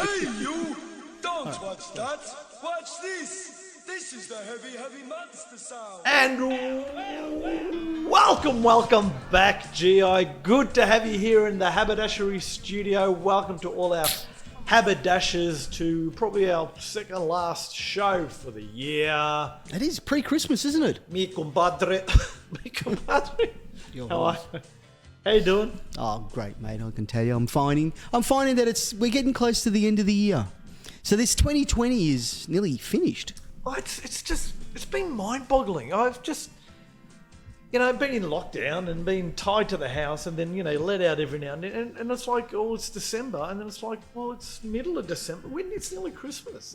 Hey, you! Don't watch that. Watch this. This is the heavy, heavy monster sound. And welcome back, GI. Good to have you here in the Haberdashery studio. Welcome to all our haberdashers to probably our second last show for the year. It is pre-Christmas, isn't it? Mi compadre. Mi compadre. How are you? How you doing? Oh, great, mate. I can tell you, I'm finding that we're getting close to the end of the year. So this 2020 is nearly finished. Oh, it's been mind-boggling. I've just, been in lockdown and been tied to the house and then, let out every now and then. And it's like, oh, it's December. And then it's like, well, it's middle of December. When it's nearly Christmas.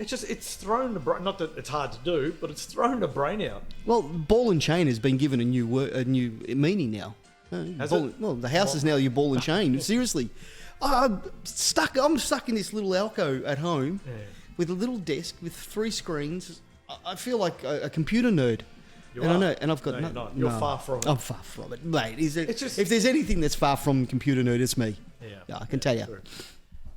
It's thrown the brain, not that it's hard to do, but it's thrown the brain out. Well, ball and chain has been given a new meaning now. Has it? Well, the house is now your ball and chain. Seriously. I'm stuck in this little alcove at home with a little desk with 3 screens. I feel like a computer nerd. You and are? I know, and I've got no, you're not. You're far from it. I'm far from it, mate. If there's anything that's far from computer nerd, it's me. Yeah, I can tell you. True.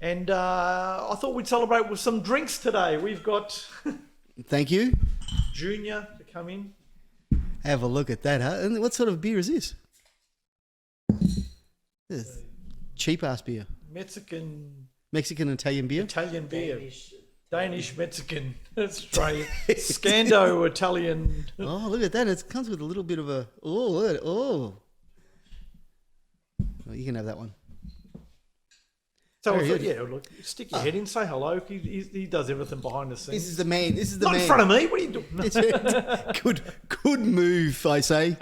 And I thought we'd celebrate with some drinks today. We've got Thank you. Junior to come in. Have a look at that, huh? And what sort of beer is this? Cheap ass beer. Mexican Italian beer. Italian beer. Danish Mexican. Australian. Scando Italian. Oh, look at that. It comes with a little bit of a... Oh, look at it. Oh. Well, you can have that one. So I thought, look, stick your head in, say hello. He does everything behind the scenes. This is the man. Not in front of me. What are you doing? Good move, I say.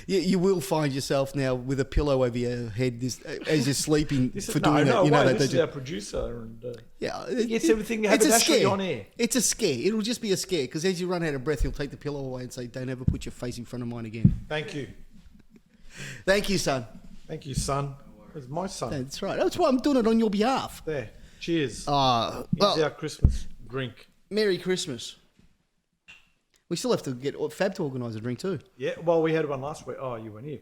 You will find yourself now with a pillow over your head as you're sleeping This for doing that. This is our producer. And, he gets everything haberdashery on air. It's a scare. It'll just be a scare because as you run out of breath, he'll take the pillow away and say, "Don't ever put your face in front of mine again." Thank you. Thank you, son. Thank you, son. It's my son. That's right. That's why I'm doing it on your behalf. There. Cheers. Here's Well, our Christmas drink. Merry Christmas. We still have to get Fab to organise a drink too. Yeah, well, we had one last week. Oh, you weren't here.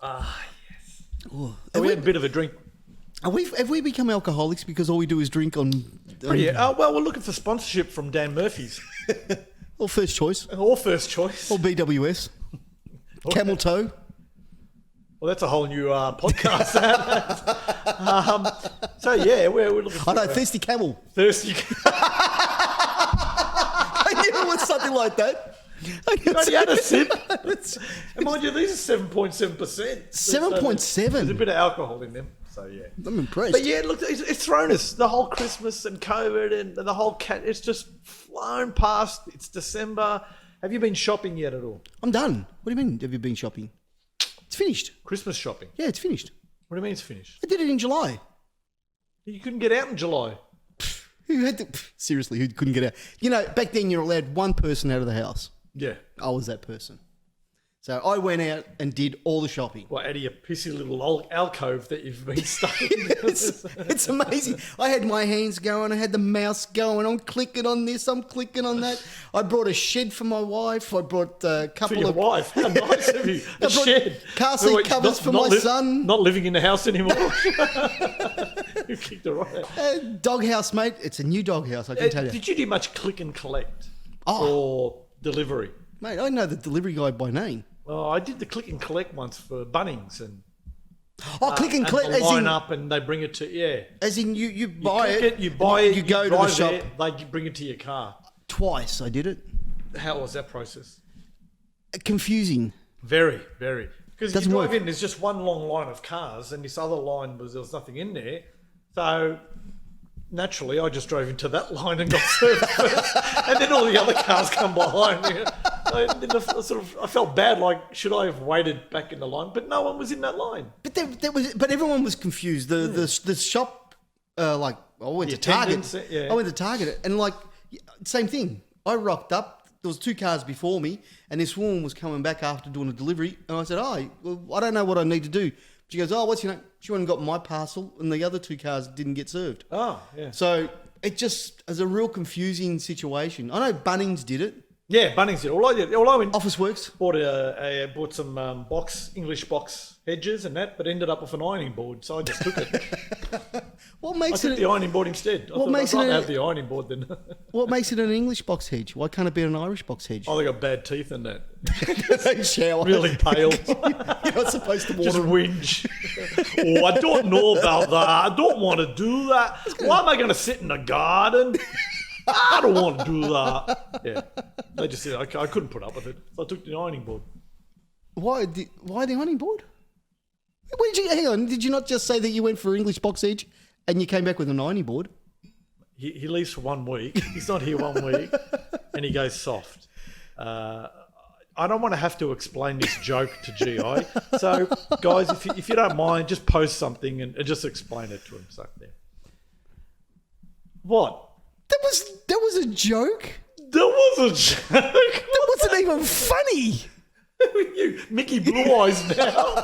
Yes. Oh, So we had a bit of a drink. have we become alcoholics because all we do is drink on... Yeah. Well, we're looking for sponsorship from Dan Murphy's. Or First Choice. Or First Choice. Or BWS. Camel Toe. Well, that's a whole new podcast. So, yeah, we're looking for... I know, Thirsty Camel. Thirsty. I knew it was something like that. You only had a sip. And mind you, these are 7.7%. 7.7? There's a bit of alcohol in them. So, yeah. I'm impressed. But, yeah, look, it's thrown us. The whole Christmas and COVID and the whole cat, it's just flown past. It's December. Have you been shopping yet at all? I'm done. What do you mean, have you been shopping? It's finished. Christmas shopping? Yeah, it's finished. What do you mean it's finished? I did it in July. You couldn't get out in July. Who had to... Seriously, who couldn't get out? Back then you're allowed one person out of the house. Yeah. I was that person. So I went out and did all the shopping. Well, out of your pissy little alcove that you've been stuck in. It's amazing. I had my hands going. I had the mouse going. I'm clicking on this. I'm clicking on that. I brought a shed for my wife. I brought a couple For your of... wife? How nice of you. A shed. Car seat covers for my son. Not living in the house anymore. You kicked it right out. Doghouse, mate. It's a new doghouse, I can tell you. Did you do much click and collect Oh. or delivery? Mate, I know the delivery guy by name. Oh, I did the click and collect once for Bunnings and... Click and collect. They line up and they bring it to... Yeah. As in you You buy click it. You buy it. You go to the drive shop. there, they bring it to your car. Twice I did it. How was that process? Confusing. Very, very. Because you Doesn't drive work. in, there's just one long line of cars, and this other line there was nothing in there. So naturally, I just drove into that line and got served first, and then all the other cars come behind me. I felt bad. Like, should I have waited back in the line? But no one was in that line. But everyone was confused. The shop, I went to Target. Yeah. I went to Target, and same thing. I rocked up. There was 2 cars before me, and this woman was coming back after doing a delivery, and I said, well, I don't know what I need to do. She goes, what's your name? She went and got my parcel, and the other 2 cars didn't get served. Oh, yeah. So it just is a real confusing situation. I know Bunnings did it. Yeah, Bunnings did. All I went Office Works. bought some English box hedges and that, but ended up with an ironing board, so I just took it. What I makes took it? the ironing board instead. I thought makes I'd rather it a- have the ironing board than... What makes it an English box hedge? Why can't it be an Irish box hedge? Oh, they got bad teeth in that. They shower. Really pale. You're not supposed to Just water. whinge. Oh, I don't know about that. I don't want to do that. Why am I going to sit in the garden? I don't want to do that. Yeah. They just said I couldn't put up with it. So I took the ironing board. Why the ironing board? Hang on, did you not just say that you went for English box hedge and you came back with an ironing board? He leaves for 1 week. He's not here 1 week. And he goes soft. I don't want to have to explain this joke to GI. So, guys, if you don't mind, just post something and just explain it to him. So, yeah. What? That was a joke. That was a joke. That wasn't even funny. You, Mickey Blue Eyes now.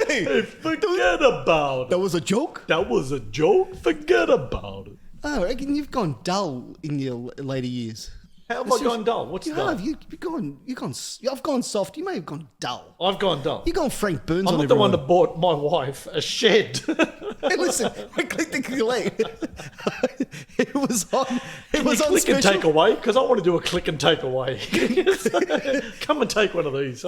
Hey, forget about it. That was a joke. That was a joke. Forget about it. Oh, I reckon you've gone dull in your later years. How have I gone dull? What's You dull? have. I've gone soft. You may have gone dull. I've gone dull. You've gone Frank Burns I'm on not the one everyone. that bought my wife a shed. Hey, listen, I clicked the collect. It was on. It was on click special. and take away because I want to do a click and take away. Come and take one of these.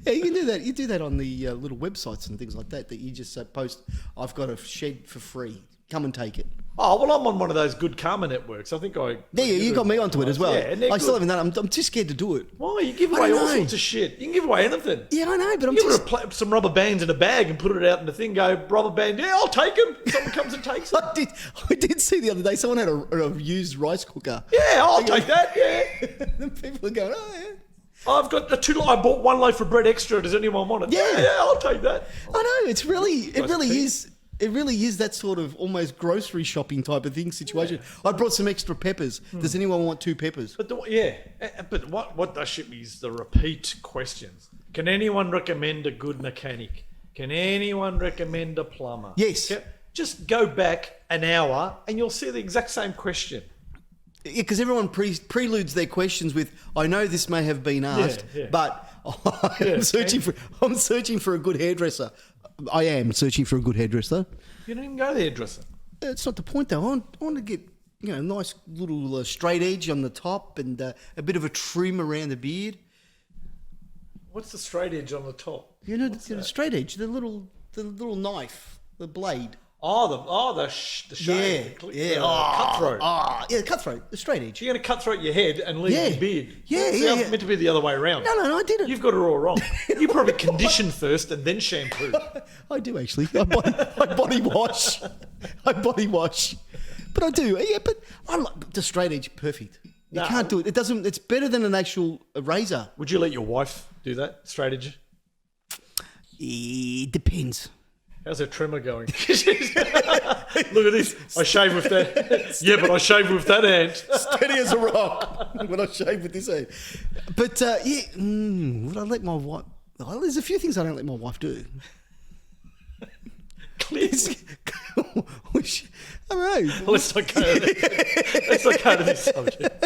Yeah, you can do that. You do that on the little websites and things like that. That you just post. I've got a shed for free. Come and take it. Oh well, I'm on one of those good karma networks. I think I. Yeah, you got me onto it as well. Yeah, and they're I still good. haven't done. I'm too scared to do it. Why you give I away don't all know. sorts of shit? You can give away anything. Yeah, I know, but I'm Give too. her some rubber bands in a bag and put it out in the thing. Go rubber band. Yeah, I'll take them. Someone comes and takes them. I did see the other day someone had a used rice cooker. Yeah, I'll take that. Yeah. And people are going, oh yeah. I've got the 2. I bought 1 loaf of bread extra. Does anyone want it? Yeah. Yeah, I'll take that. I know, it really keep. is. It really is that sort of almost grocery shopping type of thing situation. I brought some extra peppers. Does anyone want 2 peppers? But but what does shit me is the repeat questions. Can anyone recommend a good mechanic? Can anyone recommend a plumber? Yes. Just go back an hour and you'll see the exact same question. Yeah, because everyone preludes their questions with, "I know this may have been asked, Yeah. but I'm searching for a good hairdresser." I am searching for a good hairdresser. You don't even go to the hairdresser. It's not the point though. I want to get nice little straight edge on the top and a bit of a trim around the beard. What's the straight edge on the top? The straight edge, the little knife, the blade. The shave. Yeah. Cutthroat. Yeah, cutthroat, the straight edge. You're going to cut throat your head and leave your beard. Yeah, See, yeah, it's yeah. meant to be the other way around. No, I didn't. You've got it all wrong. You probably condition first and then shampoo. I do actually. I body wash. I body wash. But I do. Yeah, but I like the straight edge. Perfect. You No. can't do it. It doesn't. It's better than an actual razor. Would you let your wife do that? Straight edge? It depends. How's her trimmer going? Look at this. I shave with that. Yeah, but I shave with that hand. Steady as a rock when I shave with this hand. But would I let my wife? Oh, there's a few things I don't let my wife do. Clearly. I don't know. Let's not go to this subject.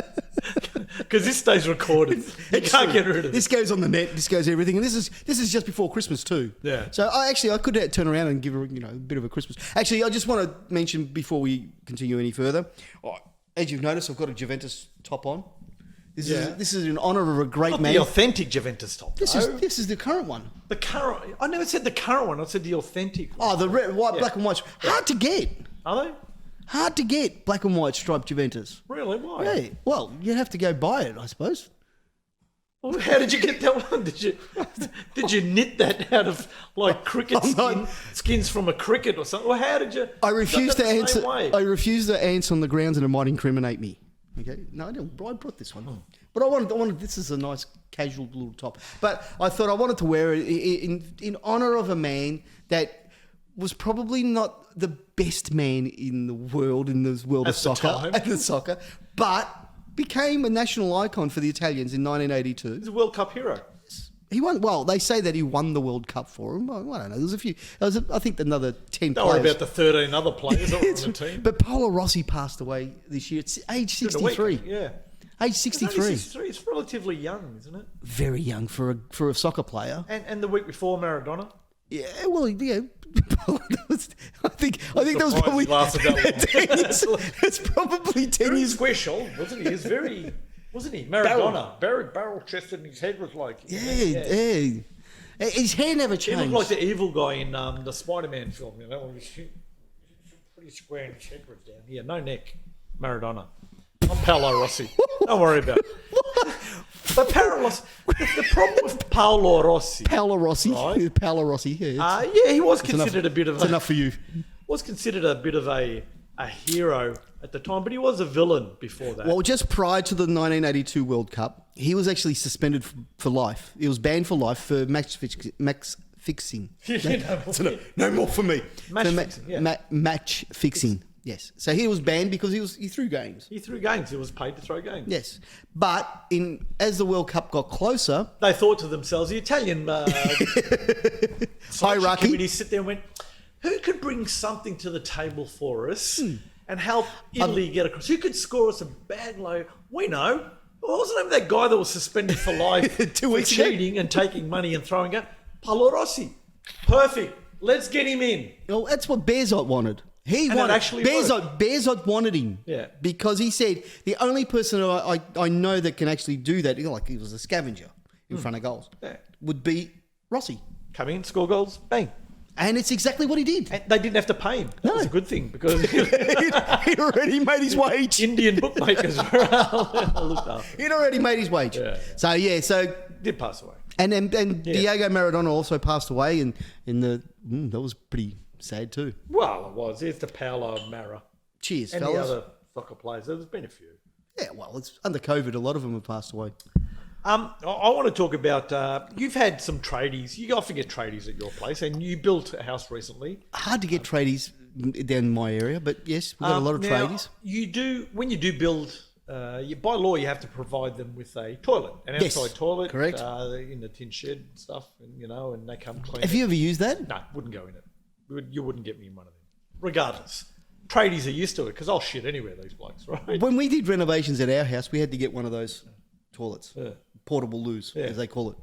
Because this stays recorded. You can't get rid of This it. goes on the net. This goes everything, and this is just before Christmas too. Yeah. So I could turn around and give her a bit of a Christmas. Actually, I just want to mention before we continue any further. As you've noticed, I've got a Juventus top on. This is in honour of a great Not man. the authentic Juventus top. This is the current one. The current. I never said the current one. I said the authentic one. Oh, the red, white, black and white. Hard to get. Are they? Hard to get black and white striped Juventus. Really? Why? Yeah. Well, you'd have to go buy it, I suppose. Well, how did you get that one? Did you knit that out of like cricket skins from a cricket or something? Well, how did you? I refuse to the answer. same way? I refuse to answer on the grounds that it might incriminate me. Okay, no, I don't. I brought this one, but I wanted. This is a nice casual little top. But I thought I wanted to wear it in honor of a man that was probably not the best man in the world of soccer at the soccer, but became a national icon for the Italians in 1982. He's a World Cup hero. He won. Well, they say that he won the World Cup for him. I don't know. There's a few. I think another 10 Don't worry players. about the 13 other players that were on the team. But Paolo Rossi passed away this year. It's age 63. Yeah. Age It's 63. only 63. It's relatively young, isn't it? Very young for a soccer player. And the week before Maradona. Yeah, well, yeah. I think that was probably Lasted that long. 10 years. It's probably 10 Very years. special, wasn't he? He was very, wasn't he? Maradona, barrel chested, and his head was like. Yeah. His hair never He changed. looked like the evil guy in the Spider-Man film. You know, he was pretty square and his head was down here. No neck. Maradona. I'm Paolo Rossi. Don't worry about it. But the problem with Paolo Rossi. Paolo Rossi. Right. Paolo Rossi. Yeah, He was considered a bit of it's enough for you. was considered a bit of a hero at the time, but he was a villain before that. Well, just prior to the 1982 World Cup, he was actually suspended for life. He was banned for life for match fixing. No more for me. Match fixing. Yes. So he was banned because he threw games. He threw games. He was paid to throw games. Yes. But as the World Cup got closer, They thought to themselves, the Italian hierarchy. committee sit there and went, who could bring something to the table for us and help Italy get across? Who could score us a bag load? We know. What was the name of that guy that was suspended for life 2 for weeks ago? cheating and taking money and throwing it? Paolo Rossi. Perfect. Let's get him in. well, that's what Bearzot wanted. He And it wanted actually Bearzot wanted him. Yeah. Because he said the only person I know that can actually do that, like he was a scavenger in front of goals, Yeah. would be Rossi. Come in, score goals, bang. And it's exactly what he did. And they didn't have to pay him. That No. was a good thing because He'd already made his wage. Indian bookmakers were looked after. He'd already made his wage. Yeah. So Did pass away. and Diego Maradona also passed away, and that was pretty sad too. Well, it was. Here's the Paolo Mara. Cheers, And fellas. the other soccer players. There's been a few. Yeah, well, it's under COVID. A lot of them have passed away. I want to talk about, you've had some tradies. You often get tradies at your place, and you built a house recently. Hard to get tradies down in my area, but yes, we've got a lot of Now, tradies. You do, when you do build, by law, you have to provide them with a toilet, an Yes, outside toilet. correct. In the tin shed and stuff, and they come clean. Have you ever used that? No, wouldn't go in it. You wouldn't get me in one of them. Regardless. Tradies are used to it, because I'll shit anywhere, these blokes, right? When we did renovations at our house, we had to get one of those toilets, Yeah. portable loos, Yeah. as they call it.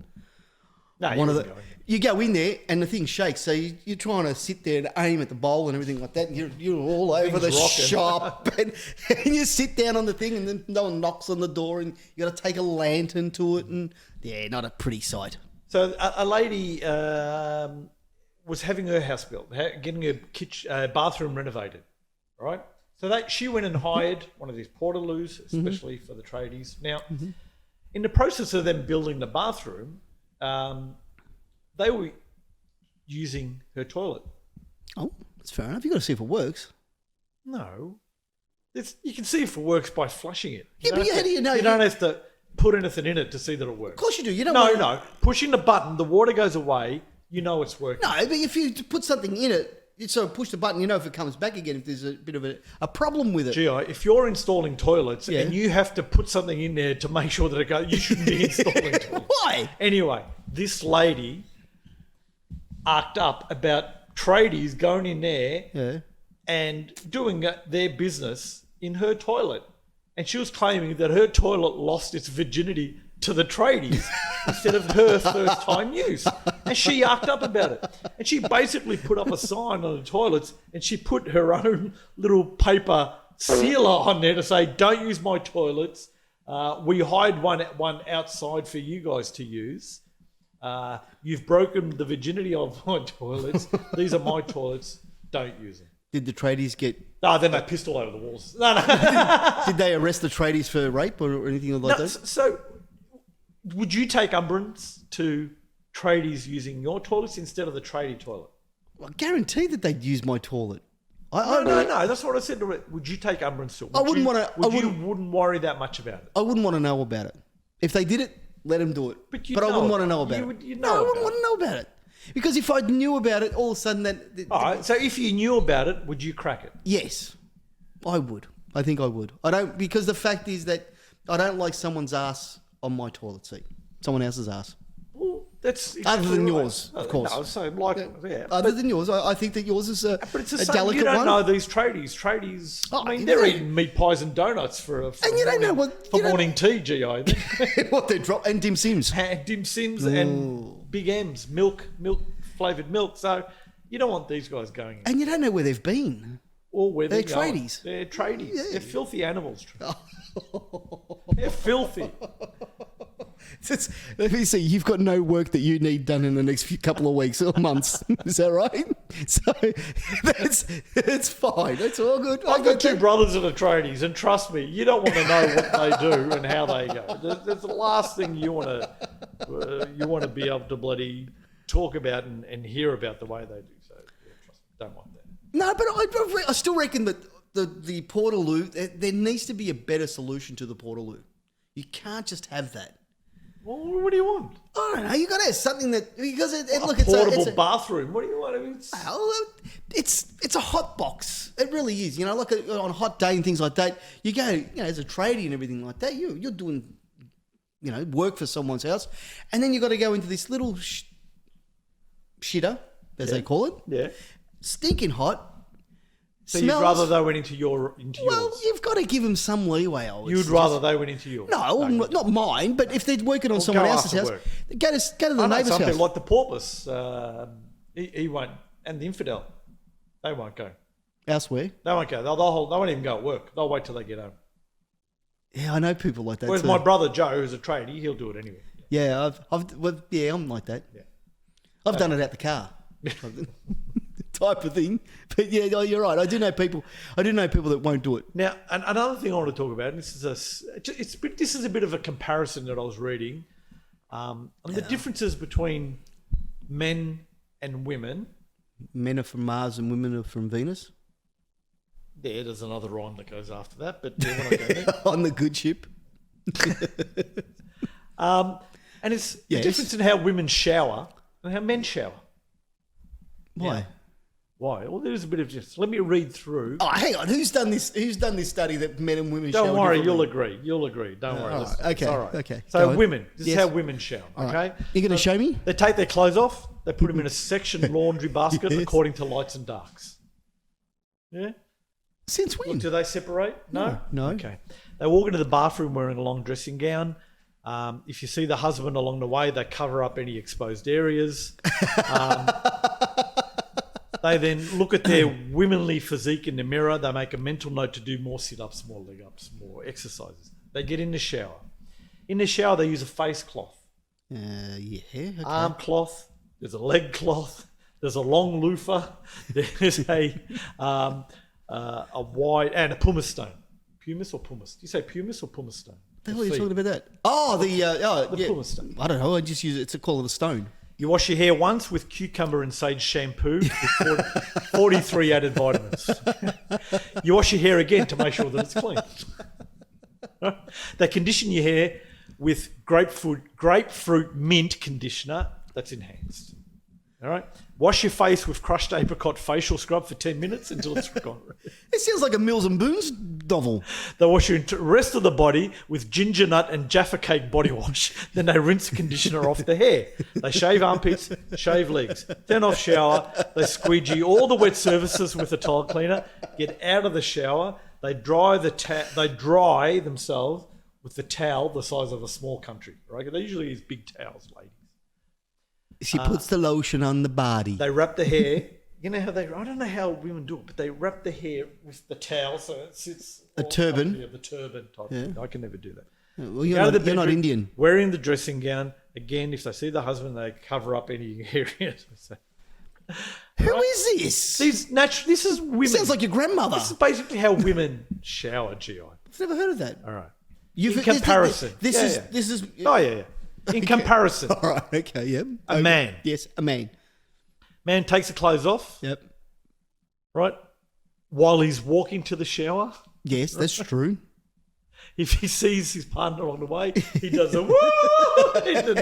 No, One of wouldn't the, go in there. you go in there and the thing shakes, so you're trying to sit there and aim at the bowl and everything like that, and you're all over the Thing's rocking. shop, and you sit down on the thing, and then no one knocks on the door, and you got to take a lantern to it, and yeah, not a pretty sight. So a lady was having her house built, getting her bathroom renovated, right? So she went and hired one of these portaloos, especially for the tradies. Now, in the process of them building the bathroom, they were using her toilet. Oh, that's fair enough. You got to see if it works. No, you can see if it works by flushing it. Yeah, but how do you know? You don't have to put anything in it to see that it works. Of course you do. You don't. No. Pushing the button, the water goes away. You know it's working. No, but if you put something in it, you sort of push the button, you know if it comes back again, if there's a bit of a problem with it. Gee, if you're installing toilets Yeah. and you have to put something in there to make sure that it goes, you shouldn't be installing toilets. Why? Anyway, this lady arced up about tradies going in there Yeah. and doing their business in her toilet. And she was claiming that her toilet lost its virginity to the tradies instead of her first time use. And she arced up about it. And she basically put up a sign on the toilets and she put her own little paper sealer on there to say, don't use my toilets. We hired one outside for you guys to use. You've broken the virginity of my toilets. These are my toilets. Don't use them. Did the tradies get? No, then they pissed all over the walls. No. Did they arrest the tradies for rape or anything like No, that? so, would you take umbrance to tradies using your toilets instead of the tradie toilet? I guarantee that they'd use my toilet. No. That's what I said to it. Would you take umbrance to it? I wouldn't wanna- I Wouldn't worry that much about it. I wouldn't want to know about it. If they did it, let them do it. But I wouldn't want to know about it. you'd No, know I wouldn't about want to know about it. Because if I knew about it, all of a sudden All right. So if you knew about it, would you crack it? yes, I would. I think I would. I don't, because the fact is that I don't like someone's ass on my toilet seat. Someone else's ass. Well, That's Other than exactly yours, right. of course. No, so like, yeah. Other than yours, I think that yours is a But it's a the same. delicate You don't one. know these tradies. Tradies, Oh, I mean, they're they- eating meat pies and donuts for And you don't know what- for you don't- morning tea, GI. What they drop and dim sims. Dim Sims and Big M's, milk flavoured milk. So you don't want these guys going in. And you don't know where they've been. Or where They're they're going. tradies. They're tradies. Yeah. They're filthy animals. They're filthy. Let me see. You've got no work that you need done in the next couple of weeks or months. Is that right? So that's fine. That's all good. I've got two brothers that are tradies, and trust me, you don't want to know what they do and how they go. That's the last thing you want to be able to bloody talk about and hear about the way they do. So yeah, trust me, don't want that. No, but I still reckon that the Portaloo, there needs to be a better solution to the Portaloo. You can't just have that. Well, what do you want? I don't know. You got to have something that because it's Portable it's a bathroom. What do you want? I mean, it's a hot box. It really is. You know, like on a hot day and things like that. You go, you know, as a tradie and everything like that. You're doing, you know, work for someone's house, and then you got to go into this little shitter, as they call it. yeah. Stinking hot. So smells. you'd rather they went into Well, yours? you've got to give them some leeway. You'd rather they went into yours? No, not mine. But if they're working on someone go else's after house, work. go to the I know neighbour's some house. people like the porpoise. He won't, and the infidel. They won't go. Elsewhere. They won't go. They won't even go at work. They'll wait till they get home. Yeah, I know people like that. Whereas too. my brother Joe, who's a tradie, he'll do it anyway. Yeah, I'm like that. Yeah. I've done it out the car, type of thing. But yeah, you're right. I do know people that won't do it. Now, another thing I want to talk about, and this is a bit of a comparison that I was reading, on the differences between men and women. Men are from Mars and women are from Venus. Yeah, there's another rhyme that goes after that, but we're not going there. On the good ship. And it's the Yes. difference in how women shower and how men shower. Why? Yeah. Why? Well, there's a bit of just. Let me read through. Oh, hang on. Who's done this study that men and women shower Don't worry, differently? you'll agree. Don't worry. all Listen, right, okay, it's all right. okay. So Go on. women, this Yes. is how women shower. All Okay. right. You going to show me? They take their clothes off. They put them in a section laundry basket Yes. according to lights and darks. Yeah. Since when? Do they separate? No. No. Okay. They walk into the bathroom wearing a long dressing gown. If you see the husband along the way, they cover up any exposed areas. They then look at their womanly physique in the mirror. They make a mental note to do more sit-ups, more leg-ups, more exercises. They get in the shower. In the shower, they use a face cloth, Yeah. Okay. arm cloth. There's a leg cloth. There's a long loofah. There's a wide and a pumice stone. Pumice or pumice? Do you say pumice or pumice stone? What the hell are you talking about that? Oh, the yeah. pumice stone. I don't know. I just use it to call it a stone. You wash your hair once with cucumber and sage shampoo with 43 added vitamins. You wash your hair again to make sure that it's clean. They condition your hair with grapefruit mint conditioner that's enhanced. All right. Wash your face with crushed apricot facial scrub for 10 minutes until it's gone. It sounds like a Mills and Boons novel. They wash your rest of the body with ginger nut and Jaffa cake body wash. Then they rinse the conditioner off the hair. They shave armpits, shave legs. Turn off shower. They squeegee all the wet surfaces with a towel cleaner. Get out of the shower. They dry themselves with the towel the size of a small country. Right? They usually use big towels, ladies. She puts the lotion on the body. They wrap the hair. You know how I don't know how women do it, but they wrap the hair with the towel so it sits. A turban. Yeah, the turban type thing. I can never do that. Well, Go to the you're not bedroom, Indian. Wearing the dressing gown. Again, if they see the husband, they cover up any areas. Who is this? This is women. Sounds like your grandmother. This is basically how women shower, GI. I've never heard of that. All right. In comparison. This Yeah, is yeah. this is. Oh, yeah. In comparison, All right. Okay. Yep. a man. Yes, a man. Man takes the clothes off, Yep. right? While he's walking to the shower. Yes, that's true. If he sees his partner on the way, he does a woo in the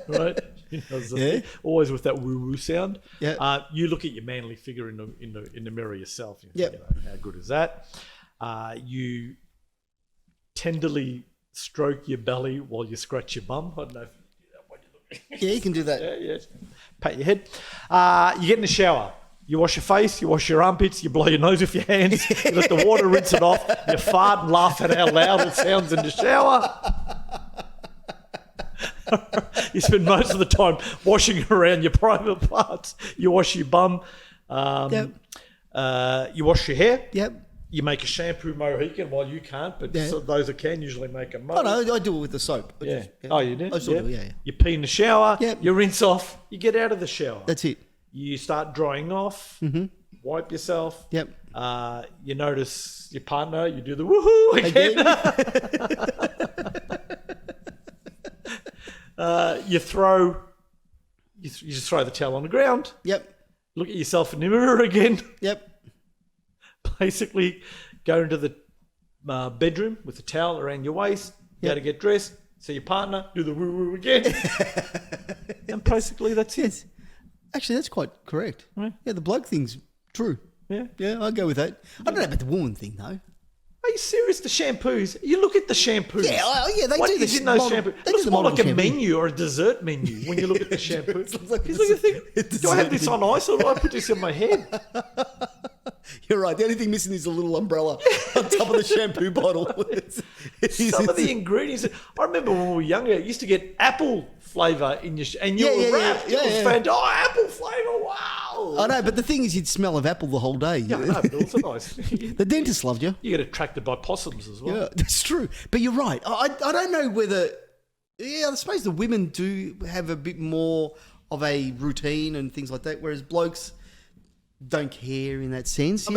nude, right? He does always with that woo woo sound. Yeah. You look at your manly figure in the mirror yourself. You Yep. think, how good is that? You tenderly stroke your belly while you scratch your bum. I don't know. Yeah, you can do that. Yeah. Pat your head. You get in the shower. You wash your face, you wash your armpits, you blow your nose with your hands, you let the water rinse it off, you fart and laugh at how loud it sounds in the shower. You spend most of the time washing around your private parts. You wash your bum. You wash your hair. Yep. You make a shampoo Mohican. Well, you can't, but those that can usually make a Mo. Oh, no, I do it with the soap. Yeah. Oh, you do? I still do, yeah. You pee in the shower. Yep. You rinse off. You get out of the shower. That's it. You start drying off. Mm-hmm. Wipe yourself. Yep. You notice your partner. You do the woohoo again. You just throw the towel on the ground. Yep. Look at yourself in the mirror again. Yep. Basically, go into the bedroom with the towel around your waist. Go to get dressed. See your partner. Do the woo woo again. And basically, that's it. Actually, that's quite correct. Right. Yeah, the bloke thing's true. Yeah. Yeah, I'll go with that. I don't know about the woman thing, though. Are you serious? The shampoos. You look at the shampoos. Yeah, they what do is this in those model- shampoos? It they do looks the more model like a shampoo. menu or a dessert menu when you look at the shampoo. It looks like do I have this on ice or do I put this in my head? You're right. The only thing missing is a little umbrella on top of the shampoo bottle. Some of the ingredients. I remember when we were younger, you used to get apple flavour in your and you were wrapped. It was fantastic. Oh, apple flavour! Wow. I know, but the thing is, you'd smell of apple the whole day. Yeah, I know, but also nice. The dentist loved you. You get attracted by possums as well. Yeah, that's true. But you're right. I don't know whether. Yeah, I suppose the women do have a bit more of a routine and things like that, whereas blokes don't care in that sense. As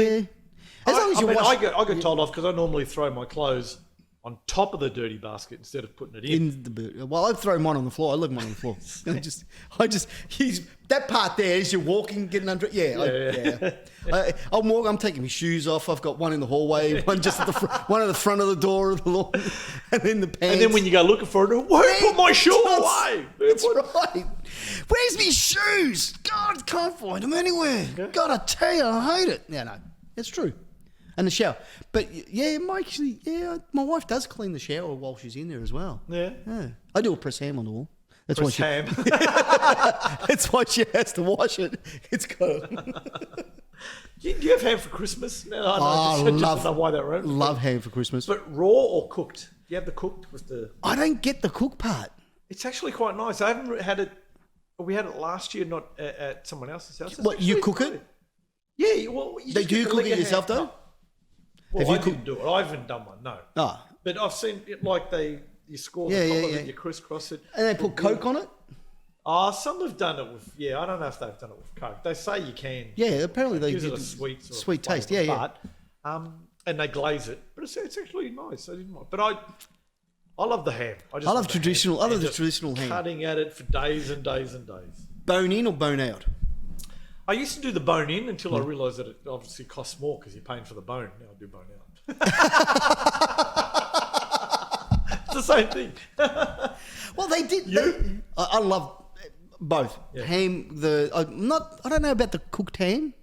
long as you wash. I get told off because I normally throw my clothes on top of the dirty basket instead of putting it in. Well, I throw mine on the floor. I leave mine on the floor. That part there as you're walking, getting under it. I'm taking my shoes off. I've got one in the hallway, one just at the one at the front of the door of the lawn, and then the pants. And then when you go looking for it, where put my shoe away? That's right. Where's my shoes? God, can't find them anywhere. Okay. God, I tell you, I hate it. No, it's true. And the shower. But my wife does clean the shower while she's in there as well. Yeah. I do a press ham on the wall. That's why she has to wash it. It's got. Do you have ham for Christmas? No, I just don't know why that wrote. Love ham for Christmas. But raw or cooked? Do you have the cooked with the? I don't get the cook part. It's actually quite nice. I haven't had it. We had it last year, not at someone else's house. What, you cook it? Yeah. Well, Do you cook it yourself though? Well, I didn't do it. I haven't done one. No. Ah. But I've seen it like you score the top of it, you crisscross it. And they put Coke on it? Some have done it with, I don't know if they've done it with Coke. They say you can. Yeah, apparently they gives do. It a sweet taste, flavour, but, and they glaze it. But it's actually nice. I didn't mind. But I love the ham. I love traditional. I love the traditional ham. Cutting at it for days and days and days. Bone in or bone out? I used to do the bone in until I realised that it obviously costs more because you're paying for the bone. Now I do bone out. It's the same thing. Well, they did. I love both ham. I don't know about the cooked ham.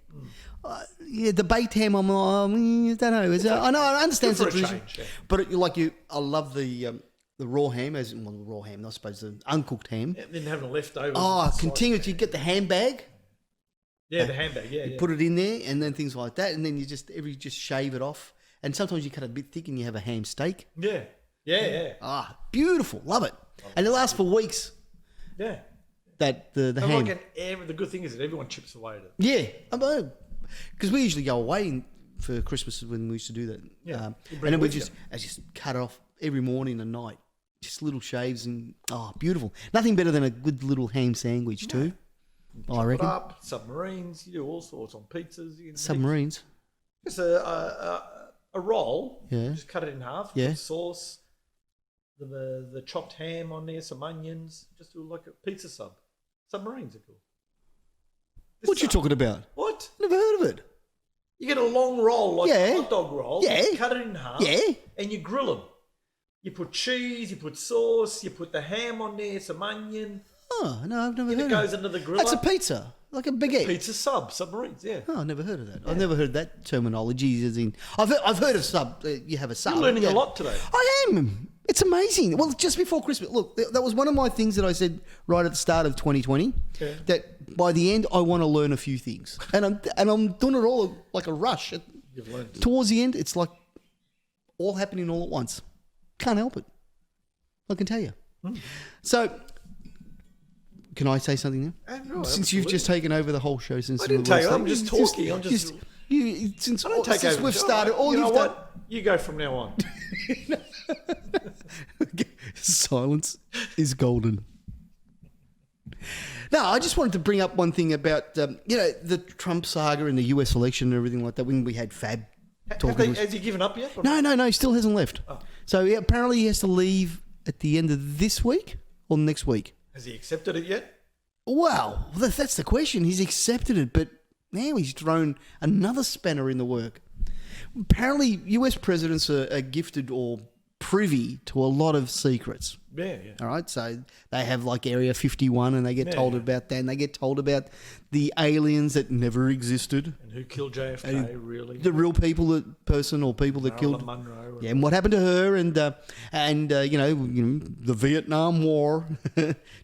The baked ham. I don't know. I understand the tradition, but I love the raw ham, the raw ham. I suppose the uncooked ham. And then having leftovers. Continuous. You get the ham bag. Yeah, the handbag. Yeah, you put it in there, and then things like that, and then you just shave it off. And sometimes you cut it a bit thick, and you have a ham steak. Yeah. Beautiful, love it, and it lasts for weeks. Yeah. That the ham. The good thing is that everyone chips away at it. Yeah, because we usually go away for Christmas when we used to do that. Yeah. And then we just cut it off every morning and night, just little shaves and beautiful. Nothing better than a good little ham sandwich too. I reckon. Up, submarines, you do all sorts on pizzas. Submarines. Just a roll. Yeah. Just cut it in half. Yeah. Put sauce. The chopped ham on there, some onions. Just do like a pizza sub. Submarines are cool. What you talking about? What? Never heard of it. You get a long roll, like a hot dog roll. Yeah. You cut it in half. Yeah. And you grill them. You put cheese, you put sauce, you put the ham on there, some onion. Oh, no, I've never heard of it. It goes into the griller. That's a pizza, like a baguette. Pizza submarines, yeah. Oh, I've never heard of that. Yeah. I've never heard that terminology. As in, I've heard of sub. You have a sub. You're learning a lot today. I am. It's amazing. Well, just before Christmas, look, that was one of my things that I said right at the start of 2020. Yeah. That by the end, I want to learn a few things, and I'm doing it all like a rush. You've learned. Towards the end, it's like all happening all at once. Can't help it. I can tell you. So, can I say something now? No, Since you've just taken over the whole show, since I didn't take it. I'm just talking. I'm just. Since I don't take since over. we've started, all you know you've done. what? You go from now on. Silence is golden. No, I just wanted to bring up one thing about the Trump saga and the US election and everything like that. When we had Fab talking, Has he given up yet? no, he still hasn't left. Oh. So apparently he has to leave at the end of this week or next week. Has he accepted it yet? Wow, that's the question. He's accepted it, but now he's thrown another spanner in the work. Apparently, US presidents are gifted or privy to a lot of secrets. Yeah. All right, so they have like Area 51 and they get told about that, and they get told about the aliens that never existed. And who killed JFK, really? The real people people that killed Monroe. Yeah, and what happened to her, and the Vietnam War,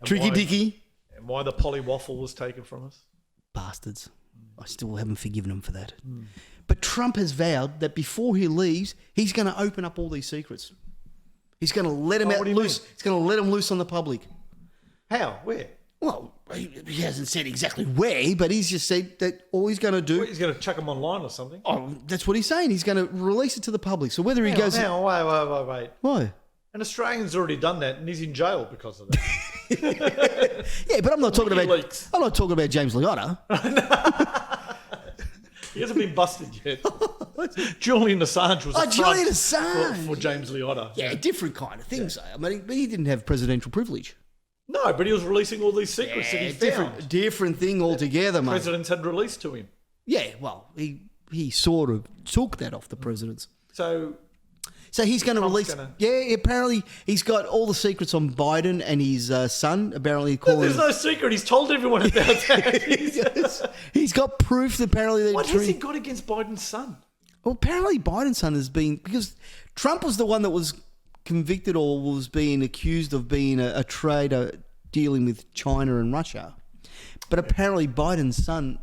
Tricky Dicky. And why the polywaffle was taken from us? Bastards. I still haven't forgiven him for that. But Trump has vowed that before he leaves, he's going to open up all these secrets. He's going to let him out loose. He's going to let him loose on the public. How? Where? Well, he hasn't said exactly where, but he's just said that all he's going to do... Well, he's going to chuck them online or something. Oh, that's what he's saying. He's going to release it to the public. So whether he goes... Wait. Why? An Australian's already done that, and he's in jail because of that. Yeah, but I'm not talking about... WikiLeaks. I'm not talking about James Liotta. He hasn't been busted yet. Julian Assange was a Julian front Assange. for James Liotta. Yeah, different kind of things. I mean, but he didn't have presidential privilege. No, but he was releasing all these secrets that he found. Different thing altogether, mate. Presidents had released to him. Yeah, well, he sort of took that off the presidents. So he's going to release... Yeah, apparently he's got all the secrets on Biden and his son. Apparently There's no secret. He's told everyone about that. He's got proof that apparently... What has he got against Biden's son? Well, apparently Biden's son has been... Because Trump was the one that was convicted or was being accused of being a trader dealing with China and Russia. But apparently Biden's son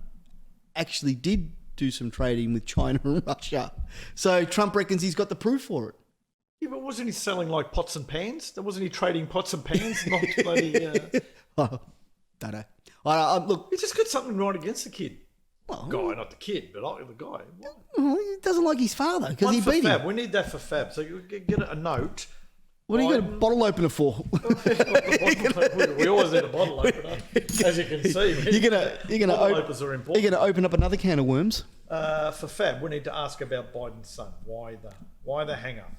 actually did do some trading with China and Russia. So Trump reckons he's got the proof for it. Yeah, but wasn't he selling like pots and pans? Wasn't he trading pots and pans? Not bloody... Oh, don't know. Look, He's just got something right against the kid. Well, Guy, not the kid, but the guy. What? he doesn't like his father because One he for beat Fab. him. We need that for Fab. So you get a note. What are you going to bottle opener for? We always need a bottle opener, as you can see. Bottle openers are important. You're going to open up another can of worms? For Fab, we need to ask about Biden's son. Why the hang up?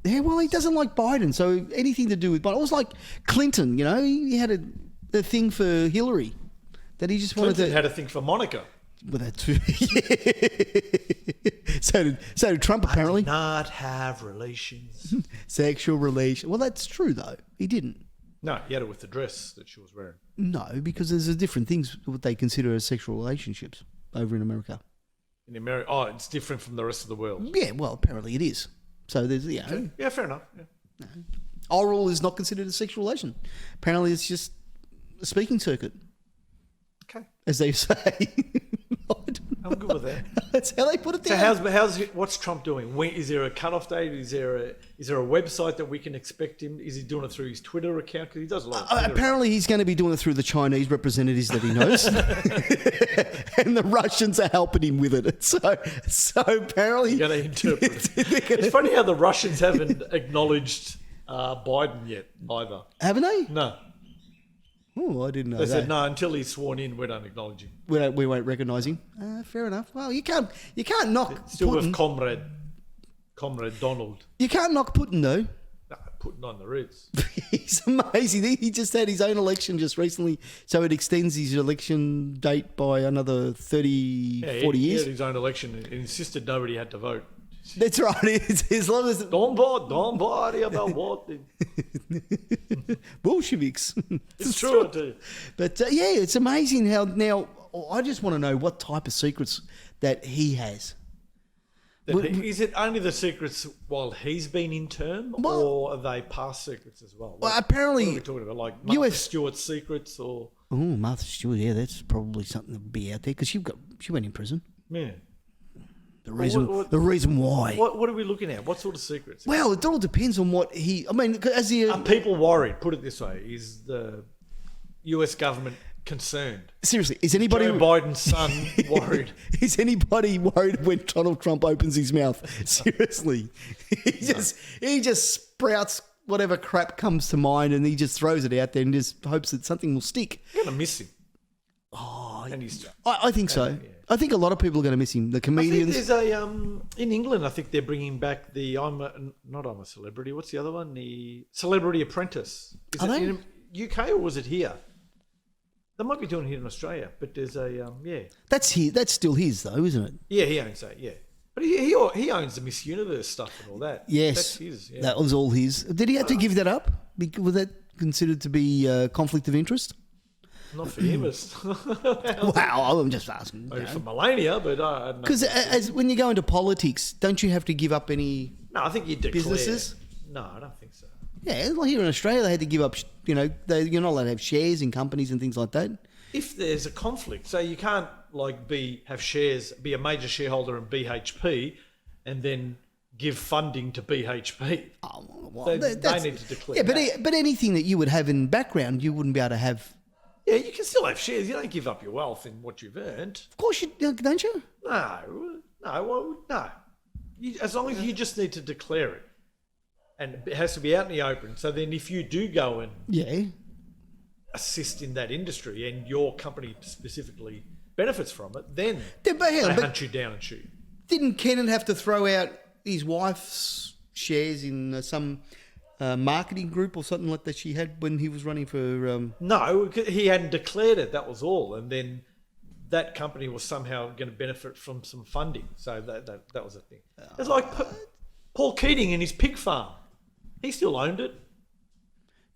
Yeah, well, he doesn't like Biden, so anything to do with Biden. It was like Clinton, he had a thing for Hillary that he just wanted Clinton to... had a thing for Monica. Well, that too. So did Trump, apparently. Not have relations. Sexual relation. Well, that's true, though. He didn't. No, he had it with the dress that she was wearing. No, because there's different things what they consider as sexual relationships over in America. In America, it's different from the rest of the world. Yeah, well, apparently it is. So there's, Yeah, fair enough. Yeah. Oral is not considered a sexual relation. Apparently it's just a speaking circuit, Okay, as they say. I'm good with that. That's how they put it So down. what's Trump doing? Is there a cutoff date? Is there a website that we can expect him? Is he doing it through his Twitter account? Because he does a lot of Twitter. Apparently he's going to be doing it through the Chinese representatives that he knows. And the Russians are helping him with it. So apparently... You're going to interpret it. It's funny how the Russians haven't acknowledged Biden yet either. Haven't they? No. Oh, I didn't know They that. said, no, until he's sworn in, we don't acknowledge him. We won't recognise him. Fair enough. Well, you can't knock Still Putin. with Comrade Donald. You can't knock Putin, though. No, putting on the Reds. He's amazing. He just had his own election just recently, so it extends his election date by another 40 He years. had his own election and insisted nobody had to vote. That's right. It's, as long as... Don't worry about voting. Bolsheviks. It's true, too. But yeah, it's amazing how now... I just want to know what type of secrets that he has. Is it only the secrets while he's been in term, Well- or are they past secrets as well? Well, Like, apparently, what are we talking about? Like Martha US Stewart's secrets, or Oh, Martha Stewart, yeah, that's probably something that would be out there because she went in prison. yeah. The reason why. What are we looking at? What sort of secrets? Well, it all depends on what he. I mean, as the Are people worried? Put it this way: is the U.S. government concerned? seriously, is anybody Joe Biden's son worried? Is anybody worried when Donald Trump opens his mouth? Seriously, he just sprouts whatever crap comes to mind and he just throws it out there and just hopes that something will stick. You're gonna miss him. Oh, And he's. I think so. Yeah. I think a lot of people are going to miss him. The I think comedians. there's a in England. I think they're bringing back the I'm a Celebrity. What's the other one? The Celebrity Apprentice. Is Are it they? in UK or was it here? They might be doing it here in Australia, but there's a yeah. That's still his though, isn't it? Yeah, he owns that. Yeah, but he owns the Miss Universe stuff and all that. Yes, that's his. Yeah. that was all his. Did he have to give that up? Was that considered to be conflict of interest? Not for him. It's Wow, I'm just asking. maybe for Melania, but I don't know. Because as when you go into politics, don't you have to give up any? No, I think you declare. Businesses? No, I don't think so. Yeah, like here in Australia, they had to give up. You're not allowed to have shares in companies and things like that. If there's a conflict, so you can't like have shares, be a major shareholder in BHP, and then give funding to BHP. Oh, well, They need to declare. Yeah, that. but anything that you would have in background, you wouldn't be able to have. Yeah, you can still have shares. You don't give up your wealth in what you've earned. Of course, you don't you? No. As long as you just need to declare it, and it has to be out in the open. So then, if you do go and Yeah. assist in that industry, and your company specifically benefits from it, then But hang on, they but hunt you down and shoot you. didn't Kennan have to throw out his wife's shares in some marketing group or something like that she had when he was running for? No, he hadn't declared it. That was all, and then that company was somehow going to benefit from some funding. So that was a thing. It's like Paul Keating and his pig farm. He still owned it.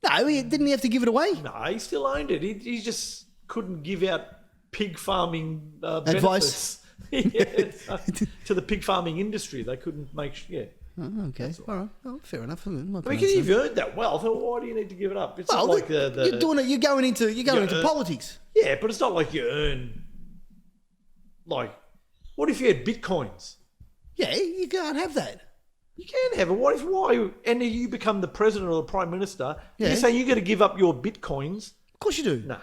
No, didn't he have to give it away? No, he still owned it. He just couldn't give out pig farming Advice? benefits to the pig farming industry. They couldn't make. Yeah. Oh, okay, all right. Oh, fair enough. I mean, because you've earned that wealth, why do you need to give it up? It's Well, not like you're doing it. You're going into politics. Yeah, but it's not like you earn. Like, what if you had bitcoins? Yeah, you can't have that. You can have it. What if and you become the president or the prime minister? Yeah. You're saying you got to give up your bitcoins? Of course you do. Nah.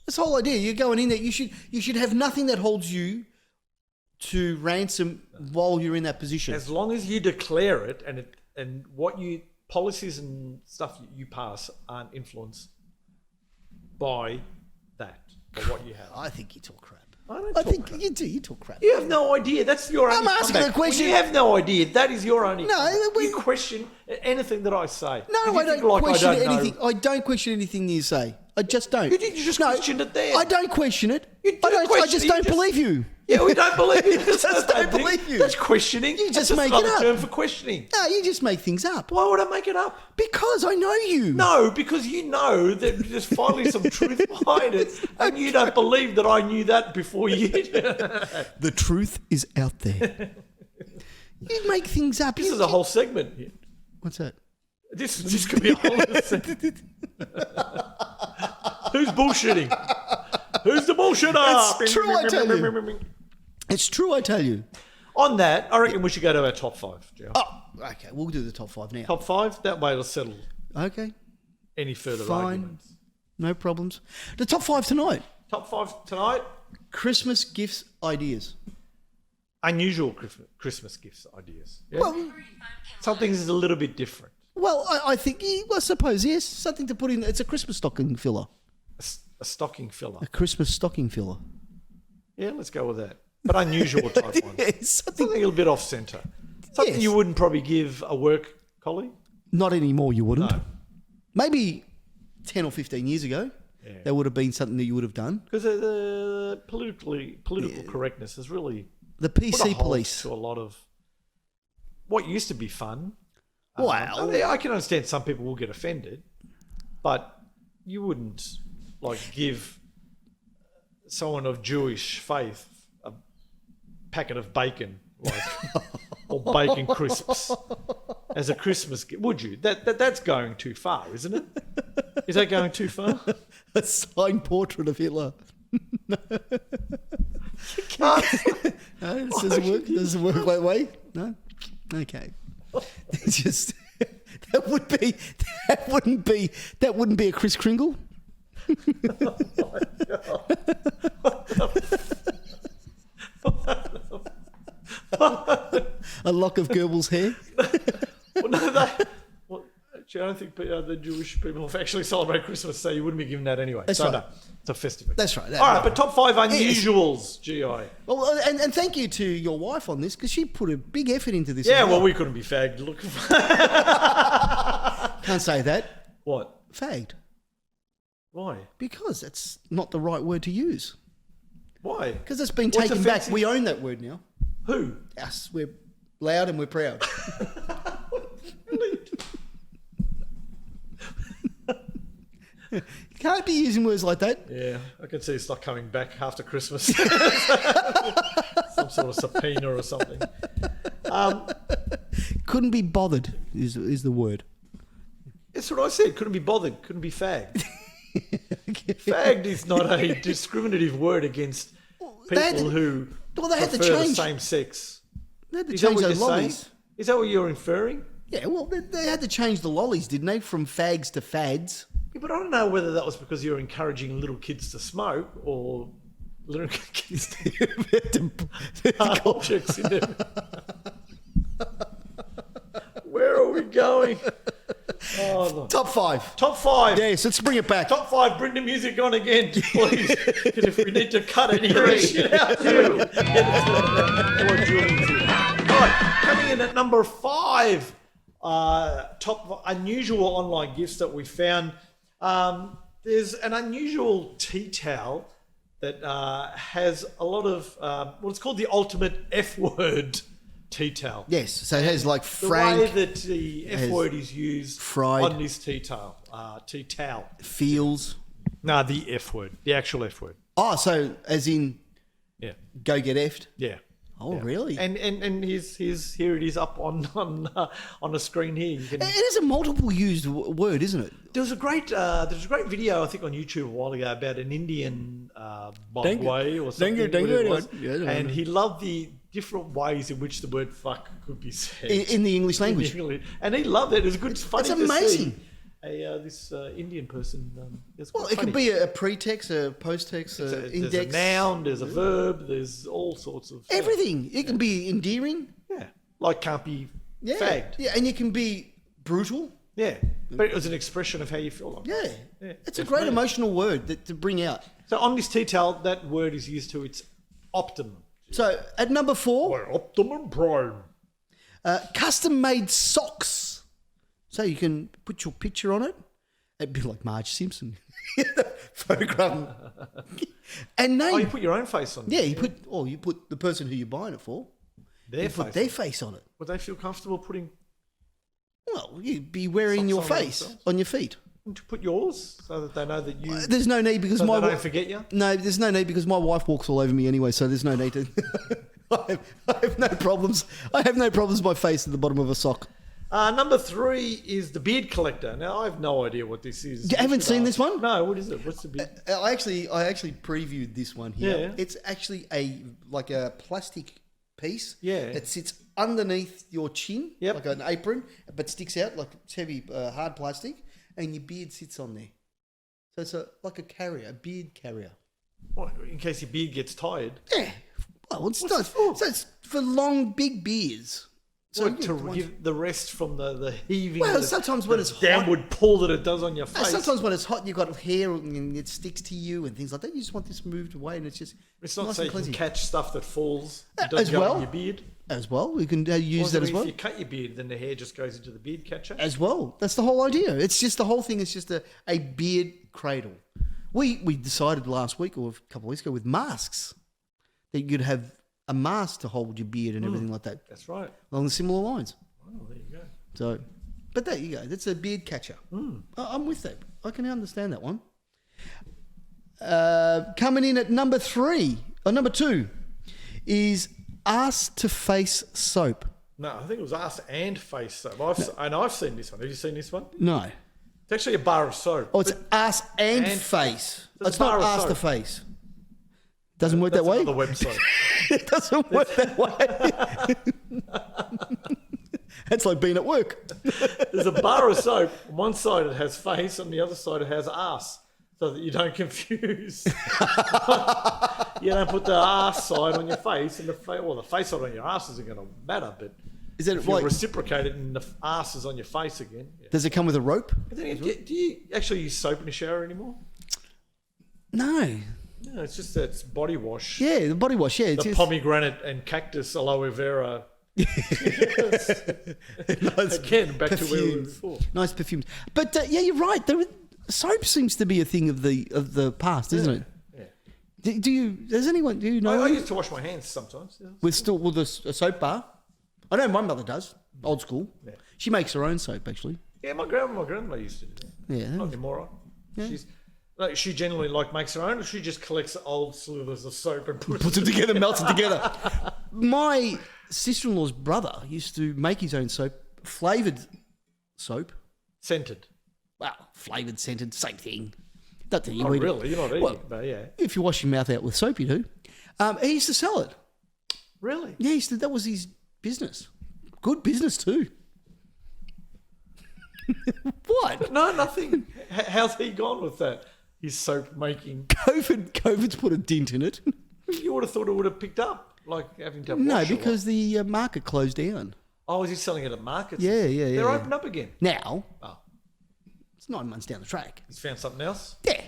That's the whole idea. You're going in there. You should have nothing that holds you to ransom while you're in that position. As long as you declare it, and what you policies and stuff you pass aren't influenced by that or what you have. I think you talk crap. I think crap. you do. You talk crap. You have no idea. That's your only. asking comeback. a question. When you have no idea. That is your only. No, comeback. we- You question anything that I say. No, You I think don't like question I don't know. anything. I don't question anything you say. I just don't. You just questioned it there. I don't question it. You do I question just it. don't believe you. Yeah, we don't believe you. Just don't believe you. That's questioning. You just That's make another it up. term for questioning. No, you just make things up. Why would I make it up? Because I know you. No, because you know that there's finally some truth behind it, and you don't believe that I knew that before you. The truth is out there. You make things up. This is a whole segment. What's that? This could be a whole other segment. Who's bullshitting? Who's the bullshitter? It's true, I tell you. It's true, I tell you. On that, I reckon we should go to our top five, Joe. Oh, okay. We'll do the top five now. Top five? That way it'll settle Okay. any further Fine. arguments. No problems. The top five tonight. Top five tonight? Christmas gifts ideas. Unusual Christmas gifts ideas. Yeah? Well, Something's a little bit different. I think, I suppose, yes. Something to put in. It's a Christmas stocking filler. A stocking filler. A Christmas stocking filler. Yeah, let's go with that. But unusual type one. It's Something a little bit off centre. Something Yes. you wouldn't probably give a work colleague. Not anymore, you wouldn't. No. Maybe 10 or 15 years ago, that would have been something that you would have done. Because the political correctness has really The put a PC halt police. to a lot of what used to be fun. Wow. I mean, I can understand some people will get offended, but you wouldn't like give someone of Jewish faith a packet of bacon like, or bacon crisps as a Christmas gift? Would you? That's going too far, isn't it? Is that going too far? A signed portrait of Hitler. No, it doesn't work. It doesn't work that way. No. Okay. It's just that wouldn't be a Kris Kringle. Oh my God. A lock of Goebbels' hair. Well, no, actually, I don't think the Jewish people actually celebrate Christmas, so you wouldn't be given that anyway. That's so right. No, it's a festive. That's right. All right, but top 5 unusuals, GI. Well, and thank you to your wife on this, because she put a big effort into this. Yeah, as well, we couldn't be fagged looking for. Can't say that. What? Fagged. Why? Because that's not the right word to use. Why? Because it's been What's taken back. offensive? We own that word now. Who? Us. We're loud and we're proud. You can't be using words like that. Yeah, I can see it's not coming back after Christmas. Some sort of subpoena or something. Couldn't be bothered is the word. That's what I said. Couldn't be bothered. Couldn't be fagged. Fagged is not a discriminative word against people who they had to prefer the change. same sex. They had to Is that change what those you're saying? lollies. Is that what you're inferring? Yeah, well, they had to change the lollies, didn't they? From fags to fads. Yeah, but I don't know whether that was because you're encouraging little kids to smoke or little kids to put objects in them. Where are we going? Oh, look. Top 5. Top 5. Yes, let's bring it back. Top 5. Bring the music on again, please. Because if we need to cut any of this shit out too. All right, coming in at number 5. Top unusual online gifts that we found. There's an unusual tea towel that has a lot of what's called the ultimate F word tea towel. Yes, so it has like The Frank, way that the F word is used fried. on this tea towel. feels. No, the F word, the actual F word. Oh, so as in Yeah, go get effed? yeah. Oh, Yeah. really? And here's here it is up on a screen here. You can, It is a multiple used word, isn't it? there was a great video I think on YouTube a while ago about an Indian Bogway or something. whatever it was. And he loved the different ways in which the word fuck could be said In the English language. and he loved it. It was good, funny. It's to amazing. see this Indian person. It's Well, quite it could funny. be a pretext, a post-text, index. There's a noun, there's a verb, there's all sorts of Everything. It can be endearing. Yeah, like can't be Yeah. fagged. Yeah, and you can be brutal. Yeah, but it was an expression of how you feel. Like. Yeah. Yeah, It's a great emotional word to bring out. So on this tea towel, that word is used to its optimum. So at number 4, Optimum prime. custom-made socks. So you can put your picture on it. It'd be like Marge Simpson. Photograph. And name. Oh, you put your own face on it. Yeah, you put the person who you're buying it for. Their You face. put their face on it. Would they feel comfortable putting Well, you'd be wearing your Socks on face themselves? on your feet. to put yours so that they know that you? There's no need because So my they don't forget you. No, there's no need because my wife walks all over me anyway, so there's no need to. I have no problems. I have no problems with my face at the bottom of a sock. Number 3 is the beard collector. Now I have no idea what this is. You haven't should seen ask. this one? No. What is it? What's the beard? I actually previewed this one here. Yeah. It's actually a plastic piece. Yeah. That sits underneath your chin, Yep. like an apron, but sticks out like it's heavy, hard plastic, and your beard sits on there. So it's like a carrier, a beard carrier. What, in case your beard gets tired. Yeah. Well, it's What's not. it for? So it's for long, big beards. So So to give the rest from the heaving. Well, the- sometimes when the it's hot- downward pull that it does on your face. Sometimes when it's hot, you've got hair and it sticks to you and things like that. You just want this moved away, and it's just It's not nice so and you can cleansing. catch stuff that falls. It As doesn't go well. in your beard. As well, we can Or use is that it as well. If you cut your beard, then the hair just goes into the beard catcher. As well, that's the whole idea. It's just the whole thing is just a beard cradle. We decided last week or a couple of weeks ago with masks that you'd have a mask to hold your beard and everything like that That's right. along the similar lines. Oh, there you go. So, but there you go. That's a beard catcher. I'm with that. I can understand that one. Coming in at number 2 is ass to face soap. No, I think it was ass and face soap. I've seen this one. Have you seen this one? No. It's actually a bar of soap. Oh, it's ass and and face. There's It's a bar not of ass soap. to face. Doesn't work that way? The website. It doesn't work that way. That's like being at work. There's a bar of soap. On one side it has face, on the other side it has ass, so that you don't confuse. You don't put the ass side on your face, and the face side on your ass isn't going to matter. But Is that if you like? reciprocate it and the ass is on your face again. Yeah. Does it come with a rope? Do you actually use soap in the shower anymore? No. No, it's just that it's body wash. Yeah, the body wash. Yeah, it's The just, pomegranate and cactus aloe vera. nice Again, back to where we were perfumes. before. Nice perfumes. But yeah, you're right. Soap seems to be a thing of the past, isn't it? Yeah. Do you? Does anyone? Do you know? I used to wash my hands sometimes. Yeah. With a soap bar. I know my mother does. Old school. Yeah. She makes her own soap actually. Yeah, my grandma used to do that. Yeah. Not anymore. Yeah. She generally makes her own, or she just collects old slivers of soap and Puts it together, melts it together. My sister-in-law's brother used to make his own soap, flavoured soap. scented. Well, flavoured, scented, same thing. Not that you Not eat it. really, you're not eating Well, it, but yeah. If you wash your mouth out with soap, you do. He used to sell it. Really? Yeah, that was his business. Good business too. What? No, nothing. How's he gone with that? His soap making. COVID's put a dent in it. You would have thought it would have picked up, like having to No, wash a lot. because the market closed down. Oh, is he selling it at markets? Yeah. They're opened up again. Now, Oh, it's 9 months down the track. he's found something else. Yeah.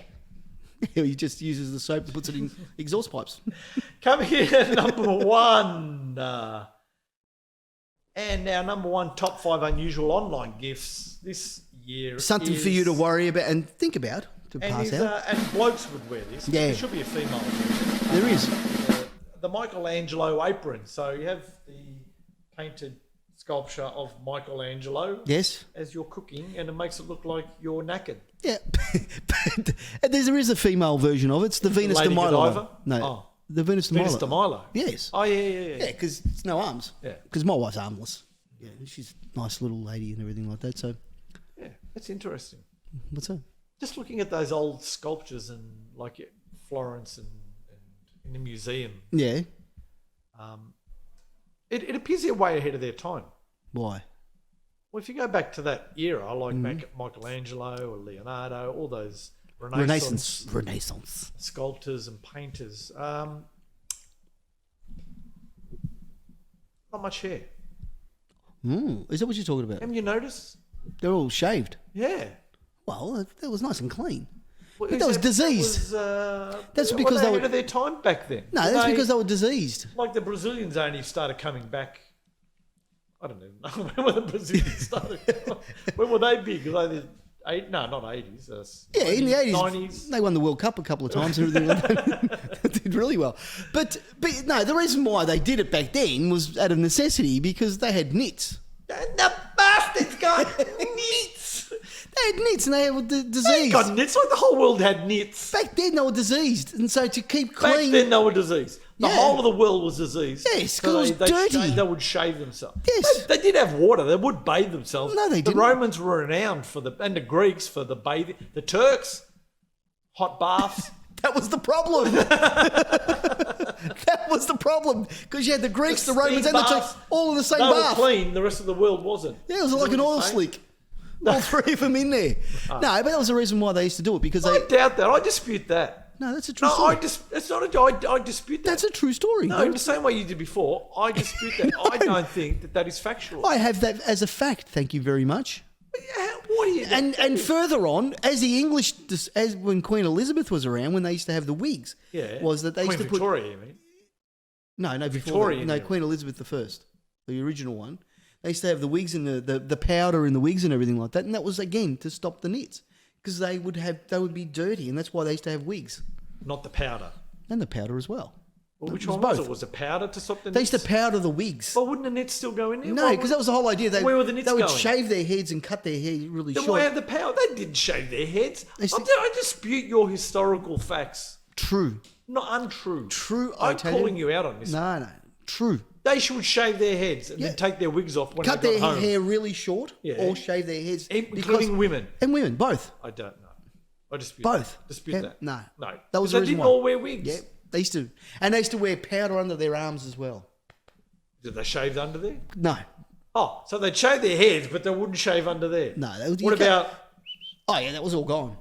He just uses the soap and puts it in exhaust pipes. Coming in at number one. And our number one top 5 unusual online gifts this year. Something for you to worry about and think about to pass out. And blokes would wear this. Yeah. There should be a female version. There is. The Michelangelo Apron. So you have the painted sculpture of Michelangelo Yes. as you're cooking, and it makes it look like you're knackered. Yeah. But there is a female version of it. It's the Venus de Lady Milo. Godiva? No. Oh. The Venus de Venus Milo. de Milo. Yes. Oh, yeah. Yeah, because it's no arms. Yeah. Because my wife's armless. Yeah, she's a nice little lady and everything like that. So, Yeah, that's interesting. what's that? Just looking at those old sculptures in Florence and in the museum, Yeah. it appears they're way ahead of their time. Why? Well, if you go back to that era, like Michelangelo or Leonardo, all those Renaissance sculptors and painters, not much hair. Is that what you're talking about? Haven't you noticed? They're all shaved. Yeah. Well, that was nice and clean. Well, But that was diseased. That's because they ahead were of their time back then. No, that's because they were diseased. Like the Brazilians only started coming back. I don't know when were the Brazilians started. When were they big? Were they not 80s. Yeah, in the 80s, 90s. they won the World Cup a couple of times and everything like that. They did really well. But no, the reason why they did it back then was out of necessity because they had nits. The bastards got nits. They had nits and they had They disease. got nits like the whole world had nits. Back then they were diseased, and so to keep Back clean. then they were diseased. The Yeah. whole of the world was diseased. Yes, 'cause it was dirty. They would shave themselves. Yes. They did have water. They would bathe themselves. No, they The didn't. Romans were renowned and the Greeks for the bathing. The Turks, hot baths. That was the problem. That was the problem because you had the Greeks, the Romans, and the baths. Turks all in the same They bath. were clean. The rest of the world wasn't. Yeah, it was like an oil slick. All three of them in there. No, but that was the reason why they used to do it because I they. doubt that. I dispute that. No, that's a true No, story. it's not I dispute that. That's a true story. No, in the same way you did before, I dispute that. I don't think that is factual. I have that as a fact. Thank you very much. What are you? And further on, as the English, as when Queen Elizabeth was around, when they used to have the wigs, was that they Queen used to Victoria, you mean? No, before Victoria, that. No, Queen Elizabeth I, the original one. They used to have the wigs and the powder in the wigs and everything like that, and that was again to stop the nits because they would be dirty, and that's why they used to have wigs Not the powder. and the powder as well. Well, which It was one was both. it? Was it powder to stop the They nits? used to powder the wigs. But wouldn't the nits still go in there? No, because that was the whole idea. Where were the nits They would going? shave their heads and cut their hair really Then short. why have the powder? They didn't shave their heads. They I dispute your historical facts. True. Not untrue. True, I'm I tell you. calling you out on this. No. True. They should shave their heads and then take their wigs off when Cut they their got home. hair really short Yeah. or shave their heads. Including women. And women, both. I don't know. I dispute Both. that. Dispute Yeah, that. no. No. That was they the reason didn't why. all wear wigs. Yeah, they used to. And they used to wear powder under their arms as well. Did they shave under there? No. Oh, so they'd shave their heads, but they wouldn't shave under there. No. What about... Oh, yeah, that was all gone.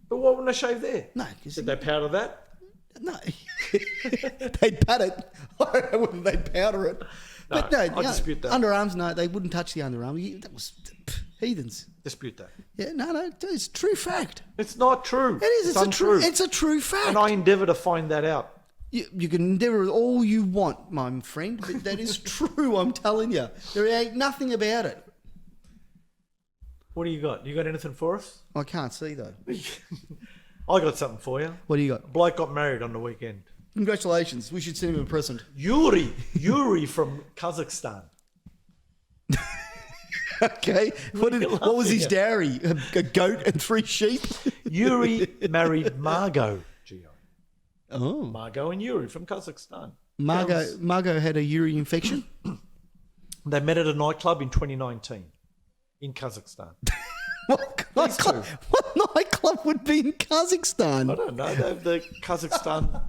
But why wouldn't they shave there? No. Did they powder that? No. They'd pat it. I don't know whether they'd powder it. But no, I dispute that. Underarms, no, they wouldn't touch the underarm. That was heathens. Dispute that. Yeah, no, it's a true fact. It's not true. It is. It's untrue. It's a true fact. And I endeavour to find that out. You can endeavour all you want, my friend, but that is true. I'm telling you, there ain't nothing about it. What do you got? You got anything for us? I can't see though. I got something for you. What do you A got? bloke got married on the weekend. Congratulations. We should send him a present. Yuri from Kazakhstan. Okay. What are you was his laughing dowry? A goat and 3 sheep. Yuri married Margot. Gio. Oh. Margot and Yuri from Kazakhstan. Margot had a urine infection. They met at a nightclub in 2019 in Kazakhstan. What These two. nightclub would be in Kazakhstan? I don't know. They have the Kazakhstan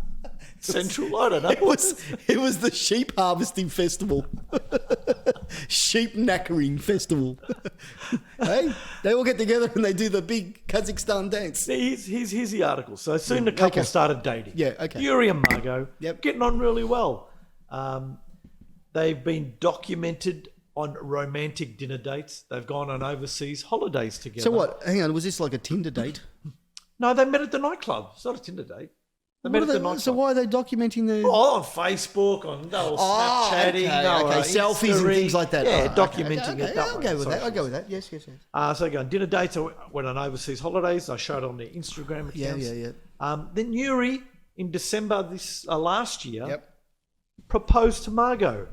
Central. I don't know. It was the sheep harvesting festival. Sheep knackering festival. Hey, they all get together and they do the big Kazakhstan dance. Here's the article. So soon the couple started dating. Yeah, okay. Yuri and Margot, Yep. getting on really well. They've been documented on romantic dinner dates. They've gone on overseas holidays together. So what? Hang on, was this like a Tinder date? No, they met at the nightclub. It's not a Tinder date. They met at the nightclub. So why are they documenting the... Oh, on Facebook, they were Snapchatting, okay. Selfies and things like that. Yeah, Oh, documenting it. I'll go with that. I'll go with that. Yes. So they go on dinner dates. I went on overseas holidays. I showed on their Instagram accounts. Yeah. Then Yuri, in December last year, Yep. proposed to Margot.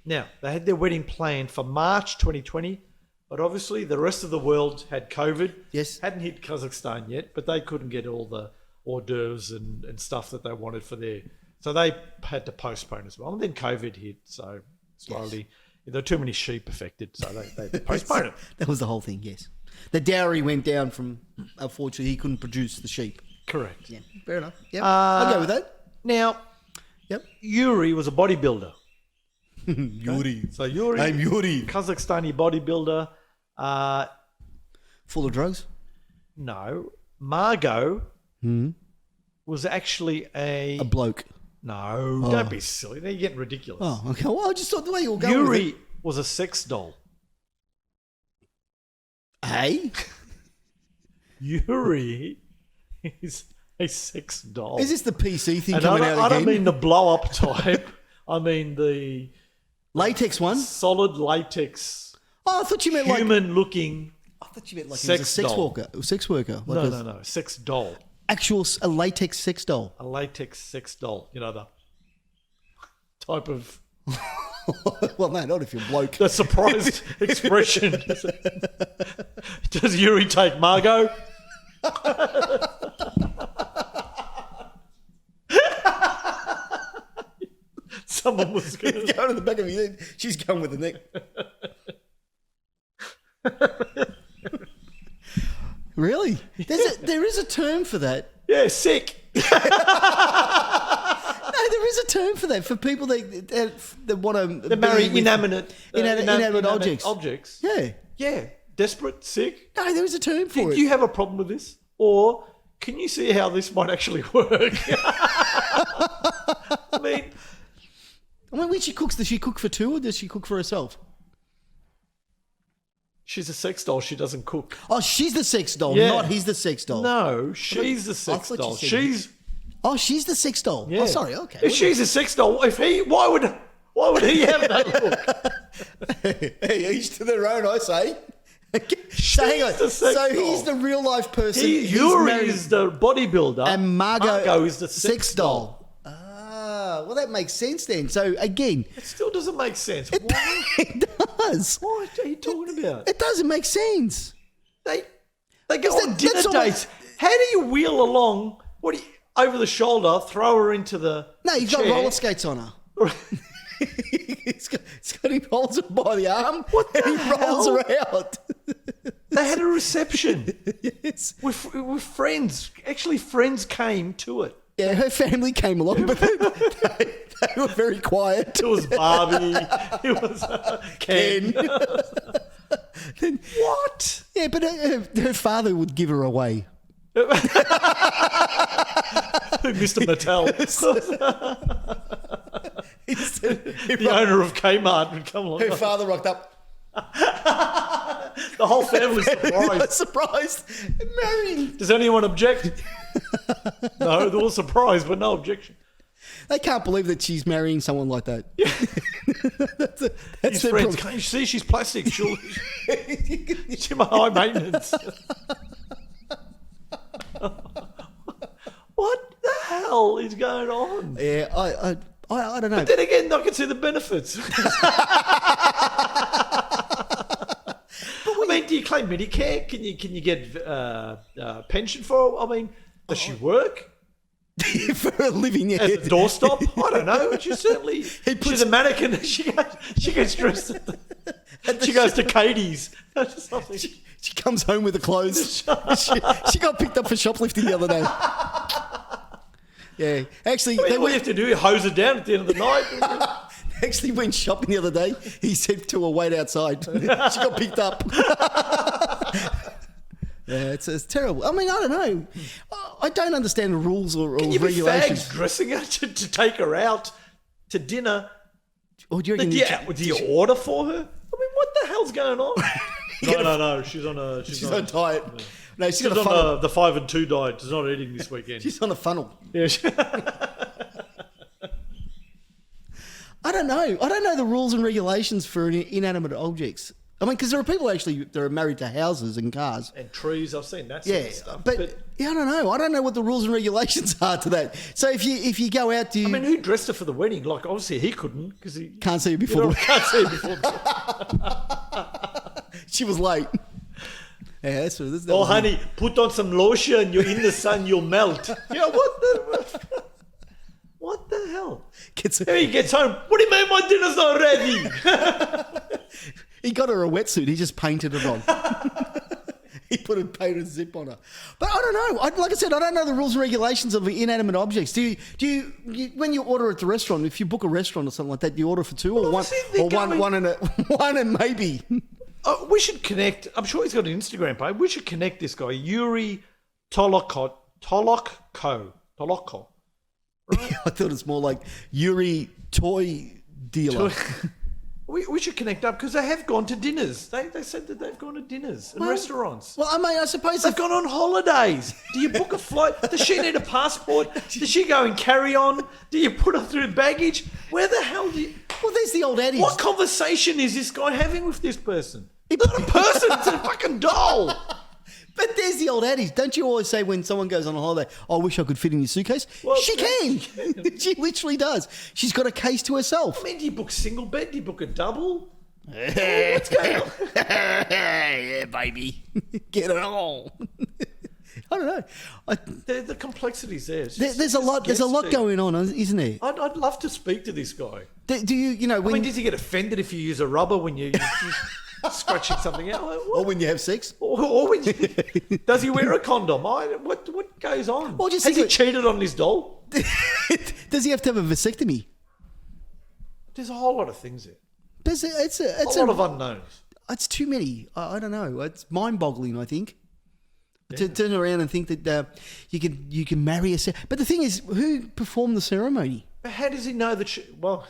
Now, they had their wedding planned for March 2020, but obviously the rest of the world had COVID. Yes. Hadn't hit Kazakhstan yet, but they couldn't get all the hors d'oeuvres and stuff that they wanted for their... So they had to postpone as well. And then COVID hit, so slowly... There were too many sheep affected, so they postponed it. That was the whole thing, yes. The dowry went down from... Unfortunately, he couldn't produce the sheep. Correct. Yeah, fair enough. Yeah, I'll go with that. Now, Yep. Yuri was a bodybuilder. Yuri. So Yuri... I'm Yuri. Kazakhstani bodybuilder. Full of drugs? No. Margot was actually A bloke. No, don't be silly. Now you're getting ridiculous. Oh, okay. Well, I just thought the way you were going with Yuri it. was a sex doll. Hey? Yuri is a sex doll. Is this the PC thing and coming I out don't again? mean the blow-up type. I mean the Latex one? solid latex, Oh, I thought you meant like... human-looking... I thought you meant like sex he was a doll. sex worker. Like No. Sex doll. A latex sex doll. A latex sex doll. You know, the type of... Well, no, not if you're bloke. The surprised expression. Does Yuri take Margot? Someone was going He's going to the back of your head. She's going with the neck. Really? There is a term for that. Yeah, sick. No, there is a term for that for people that want to. They marry inanimate objects. Objects. Yeah. Yeah. Desperate, sick. No, there is a term for Do it. you have a problem with this? Or can you see how this might actually work? I mean, when she cooks, does she cook for two or does she cook for herself? she's a sex doll. She doesn't cook. Oh, she's the sex doll, Yeah. not he's the sex doll. No, she's the I sex thought you doll. said- She's... Oh, she's the sex doll. Yeah. Oh, sorry. Okay. If she's a sex doll, why would he have that look? Hey, each to their own, I say. So hang on. the sex So he's doll. the real life person. He's Yuri married- is the bodybuilder, and Margot is the sex doll. Ah, well, that makes sense then. So again, It still doesn't make sense. Why? it does. What are you talking about? It doesn't make sense. They go Is on that- dinner that's all- dates. How do you wheel along? What do you over the shoulder? Throw her into the No, you've got chair? roller skates on her. He's got him holds her by the arm. What the and he rolls hell? her out. They had a reception Yes. with friends. Actually, friends came to it. Yeah, her family came along, but they were very quiet. It was Barbie. It was Ken. Then, What? yeah, but her father would give her away. Mr. Mattel. The owner of Kmart would come along. Her father rocked up. The whole family's I was surprised. surprised. Marion. Does anyone object? No, they're all surprised, but no objection. They can't believe that she's marrying someone like that. that's His their friends, problem. can't you see she's plastic? She's high maintenance. What the hell is going on? Yeah, I don't know. But then again, I can see the benefits. I mean, do you claim Medicare? Can you get pension for? I mean, does she work For a living, yeah. as a doorstop? I don't know. She's certainly she's a mannequin. She gets dressed. She goes to Katie's. She comes home with the clothes. she got picked up for shoplifting the other day. Yeah, actually, I mean, they what you have to do, hose her down at the end of the night. actually went shopping the other day. He said to her, wait outside. She got picked up. Yeah, it's terrible. I mean, I don't know. I don't understand the rules or Can you be regulations. fags dressing her to take her out to dinner? Or do you reckon Do you order for her? I mean, what the hell's going on? No. She's on on diet? No, she's She's got a on funnel. the 5 and 2 diet. She's not eating this weekend. She's on a funnel. Yeah. I don't know. I don't know the rules and regulations for inanimate objects. I mean, because there are people actually that are married to houses and cars. And trees, I've seen that sort Yeah, of stuff. but yeah, I don't know. I don't know what the rules and regulations are to that. So if you go out, do you I mean, who dressed her for the wedding? Like, obviously he couldn't because he can't see her before can't see her before. she was late. Yeah, that's what. Oh, honey, put on some lotion. You're in the sun, you'll melt. Yeah, what the hell? Here he gets home. What do you mean my dinner's not ready? He got her a wetsuit. He just painted it on. He put a painted zip on her. But I don't know. Like I said, I don't know the rules and regulations of inanimate objects. Do you when you order at the restaurant, if you book a restaurant or something like that, do you order for two or one, one and maybe? We should connect. I'm sure he's got an Instagram page. We should connect this guy, Yuri Tolokko. Right? I thought it's more like Yuri Toy Dealer. We should connect up because they have gone to dinners. They said that they've gone to dinners and restaurants. Well, I mean, I suppose They've gone on holidays. Do you book a flight? Does she need a passport? Does she go and carry on? Do you put her through baggage? Where the hell do you... Well, there's the old adage. What conversation is this guy having with this person? It's not a person, it's a fucking doll. But there's the old adage. Don't you always say when someone goes on a holiday, I wish I could fit in your suitcase? Well, she can. She literally does. She's got a case to herself. I mean, do you book single bed? Do you book a double? What's going on? Yeah, baby. Get it all. I don't know. The complexity's there. There's a lot going on, isn't there? I'd love to speak to this guy. Do you know, when, I mean, does he get offended if you use a rubber when you're scratching something out? Like, or when you have sex? Or when does he wear a condom? What goes on? Well, just Has he think- cheated on his doll? Does he have to have a vasectomy? There's a whole lot of things there. It's A lot of unknowns. It's too many. I don't know. It's mind-boggling, I think. To turn around and think that you can marry a... But the thing is, who performed the ceremony? But how does he know that she... Well...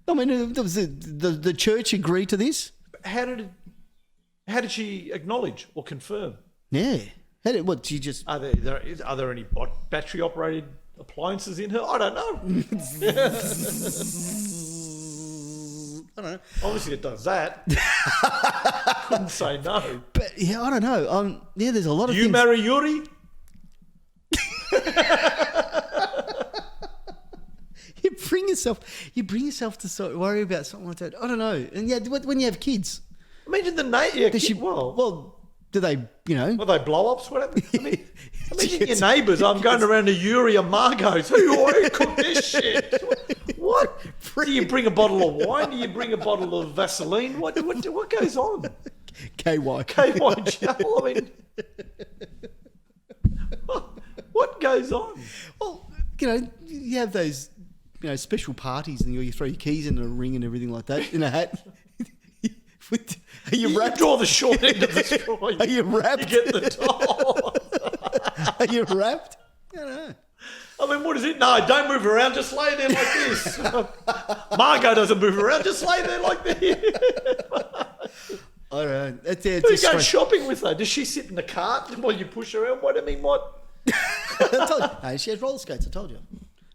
I mean, the church agreed to this? How did she acknowledge or confirm? Yeah. What, she just... Are there any battery-operated appliances in her? I don't know. I don't know. Obviously it does that. Couldn't say no. But, yeah, I don't know. Yeah, there's a lot of You things... marry Yuri? You bring yourself to sort of worry about something like that. I don't know. And yeah, when you have kids, Imagine the neighbour. well, do they, you know? Well, they blow ups? Whatever. I mean, imagine your neighbours. I'm going around to Yuri and Margot's. Who cooked this shit? What What? Do you bring a bottle of wine? Do you bring a bottle of Vaseline? What goes on? KY. KY gel. I mean, what goes on? Well, you have those, special parties, and you throw your keys in a ring and everything like that in a hat. Are you wrapped? Draw the short end of the straw. Are you wrapped? You get the top. Are you wrapped? I don't know. I mean, what is it? No, don't move around. Just lay there like this. Margot doesn't move around. Just lay there like this. I don't know. Who goes shopping with her? Does she sit in the cart while you push her around? What? I mean, what? I told you. Hey, she has roller skates. I told you.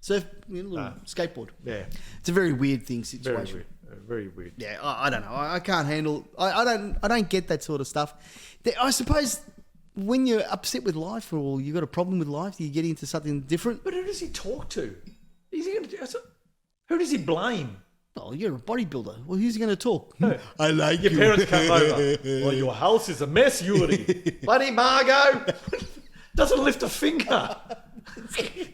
Surf, little skateboard. Yeah. It's a very weird situation. Very weird. Yeah, I don't know. I can't handle. I don't get that sort of stuff. I suppose when you're upset with life or you got a problem with life, you get into something different. But who does he talk to? Who does he blame? Oh, you're a bodybuilder. Well, who's he going to talk? I like your parents come over. Well, your house is a mess, Yuri. Bloody Margot doesn't lift a finger.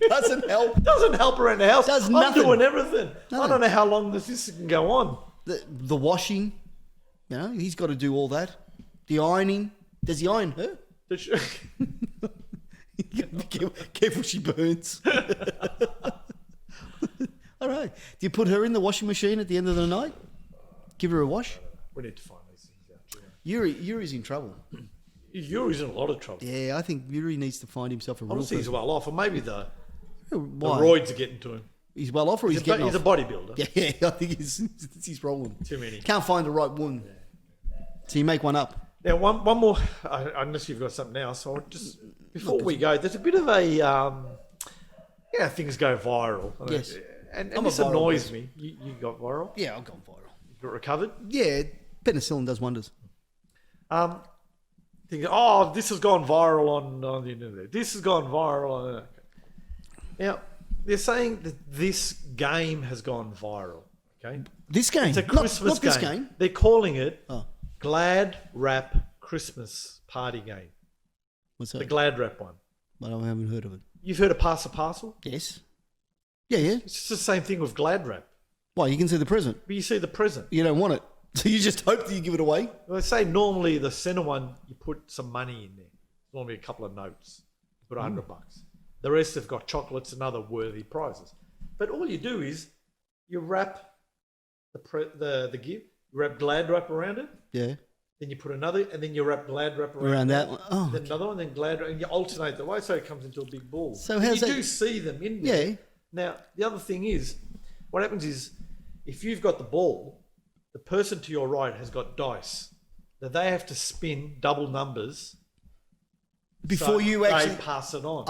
Doesn't help. Doesn't help around the house. Does I'm nothing. doing everything. Nothing. I don't know how long this can go on. The washing, he's got to do all that. The ironing. Does he iron her? Careful, she burns. All right. Do you put her in the washing machine at the end of the night? Give her a wash? We need to find these things out. Yuri's in trouble. Yuri's in a lot of trouble. Yeah, I think Yuri needs to find himself a real Honestly, he's well off, or maybe the Why? roids are getting to him. He's well off, or he's getting He's a off? bodybuilder. Yeah, I think he's rolling. Too many. Can't find the right one. Yeah. So you make one up. Now, one more, unless you've got something else, so just before we go, there's a bit of a, things go viral. Yes. And this annoys me. You got viral? Yeah, I've gone viral. You got recovered? Yeah, penicillin does wonders. Thinking, this has gone viral on the internet. This has gone viral on. Okay. Now, they're saying that this game has gone viral. Okay, this game, it's a Christmas not this game. They're calling it Glad Wrap Christmas Party Game. What's that? The Glad Wrap one. Well, I haven't heard of it. You've heard of Pass a Parcel? Yes. Yeah. It's just the same thing with Glad Wrap. Well, you can see the present. But you see the present. You don't want it. So you just hope that you give it away? Well, they say normally the center one, you put some money in there. Normally a couple of notes. You put $100. The rest have got chocolates and other worthy prizes. But all you do is you wrap the gift, you wrap Glad Wrap around it. Yeah. Then you put another, and then you wrap Glad Wrap around that one. Oh, then another one, then Glad Wrap, and you alternate the way so it comes into a big ball. So how's that? You do see them in there. Yeah. Now, the other thing is, what happens is, if you've got the ball, the person to your right has got dice. Now they have to spin double numbers before you actually pass it on.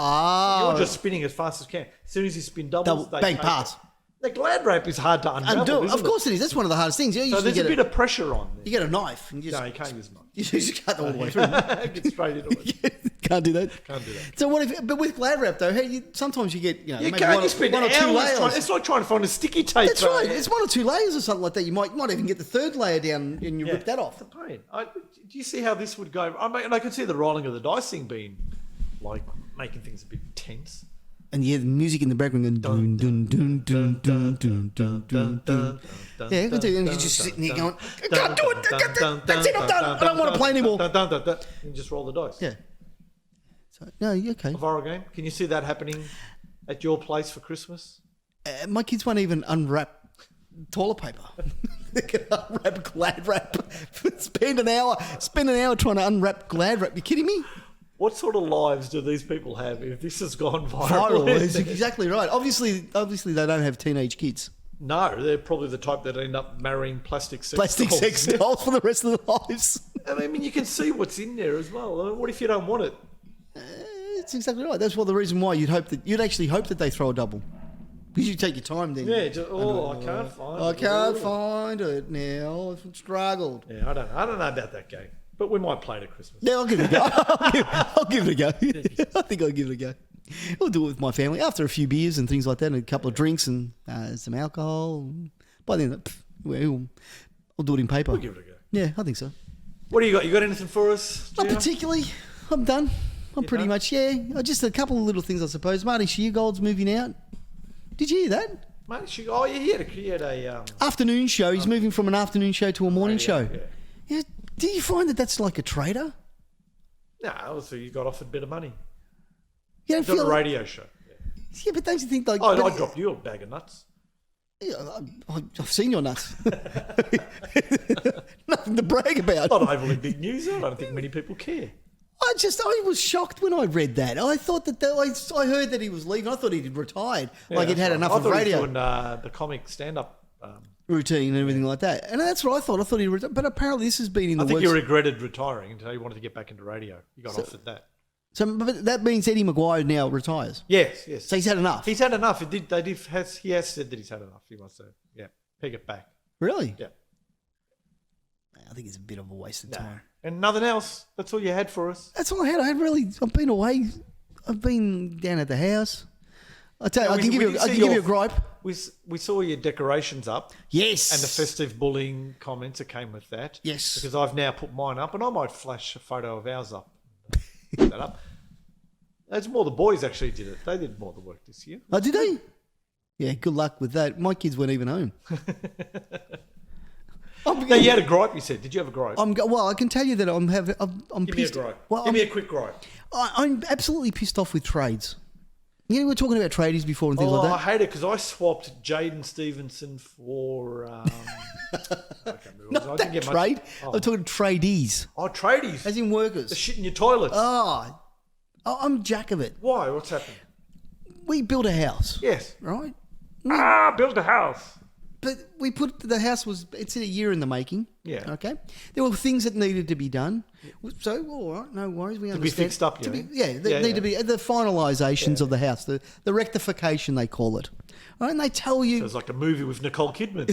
You're just spinning as fast as you can. As soon as you spin doubles, they bang, take pass. it. The Glad Wrap is hard to unravel. Of course it is. That's one of the hardest things. So there's a bit of pressure on there. You get a knife. And No, you can't use a knife. You just cut all the way through. Get straight into it. Can't do that. Can't do that. So but with Glad Wrap though, sometimes you get You maybe can't. one, You spend one or two hours layers. it's like trying to find a sticky tape. That's right. It's one or two layers or something like that. You might even get the third layer down and you rip that off. It's a pain. Do you see how this would go? And I can see the rolling of the dice thing being like making things a bit tense. And you hear the music in the background going dun dun dun dun dun dun dun dun dun. Yeah, and you're just sitting there going, I can't do it. That's it. I'm done. I don't want to play anymore. And just roll the dice. Yeah. So no, you're okay. A viral game. Can you see that happening at your place for Christmas? My kids won't even unwrap toilet paper. They can unwrap Glad Wrap. Spend an hour trying to unwrap Glad Wrap. You kidding me? What sort of lives do these people have if this has gone viral? Is exactly right. Obviously, they don't have teenage kids. No, they're probably the type that end up marrying plastic sex dolls for the rest of their lives. I mean, you can see what's in there as well. I mean, what if you don't want it? It's exactly right. That's the reason why you'd actually hope that they throw a double. Because you take your time then. Yeah, I can't find it now. I've struggled. Yeah, I don't know about that game. But we might play it at Christmas. Yeah, I'll give it a go. I'll give it a go. I think I'll give it a go. I'll do it with my family after a few beers and things like that, and a couple of drinks and some alcohol. By then, I'll do it in paper. We'll give it a go. Yeah, I think so. What do you got? You got anything for us? Not particularly. I'm done. I'm pretty much, Just a couple of little things, I suppose. Marty Sheargold's moving out. Did you hear that? Mate, he had a Afternoon show. He's moving from an afternoon show to a morning show. Yeah. Yeah. Do you find that that's like a trader? No, so you got offered a bit of money. You don't It's on feel a radio show. Yeah, but don't you think like? I dropped you a bag of nuts. Yeah, I've seen your nuts. Nothing to brag about. Not overly big news. I don't think many people care. I was shocked when I read that. I thought I heard that he was leaving. I thought he'd retired. Like he'd had enough of radio. I thought he was doing the comic stand-up routine and everything like that. And that's what I thought. I thought he retired. But apparently this has been in the I think works. he regretted retiring until he wanted to get back into radio. He got offered that. So but that means Eddie Maguire now retires. Yes. So he's had enough. He's had enough. He has said that he's had enough. He wants to, peg it back. Really? Yeah. I think it's a bit of a waste of time. And nothing else. That's all you had for us. That's all I had. I've been away. I've been down at the house. I tell you, I can give you a gripe. We saw your decorations up. Yes. And the festive bullying comments that came with that. Yes. Because I've now put mine up, and I might flash a photo of ours up. Put that up. It's more the boys actually did it. They did more of the work this year. Oh, did they? Yeah, good luck with that. My kids weren't even home. No, you had a gripe, you said. Did you have a gripe? Well, I can tell you that I'm Give pissed. me a gripe. Well, Give me a quick gripe. I'm absolutely pissed off with trades. You know, we were talking about tradies before and things like that. I hate it because I swapped Jaden Stevenson for... I can't remember. Not that trade. I'm talking tradies. Oh, tradies. As in workers. The shit in your toilets. I'm jack of it. Why? What's happened? We built a house. Yes. Right? Build a house. But the house it's a year in the making. Yeah. Okay. There were things that needed to be done. So, all right, no worries. We understand. To be fixed up, They need to be the finalisations of the house, the rectification, they call it. All right, and they tell you. Sounds like a movie with Nicole Kidman.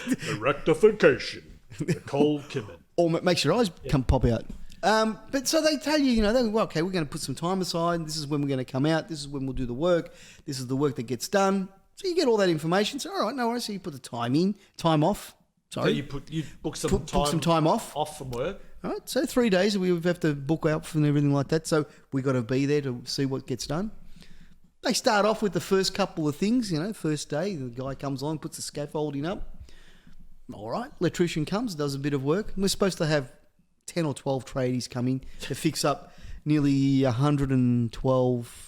The rectification. Nicole Kidman. Or makes your eyes pop out. But so they tell you, okay, we're going to put some time aside. This is when we're going to come out. This is when we'll do the work. This is the work that gets done. So you get all that information. So all right, no worries. So you put the time off. Sorry. So you book some time off. Off from work. All right. So 3 days we have to book out and everything like that. So we got to be there to see what gets done. They start off with the first couple of things. First day the guy comes on, puts the scaffolding up. All right. Electrician comes, does a bit of work. We're supposed to have 10 or 12 tradies coming to fix up nearly 112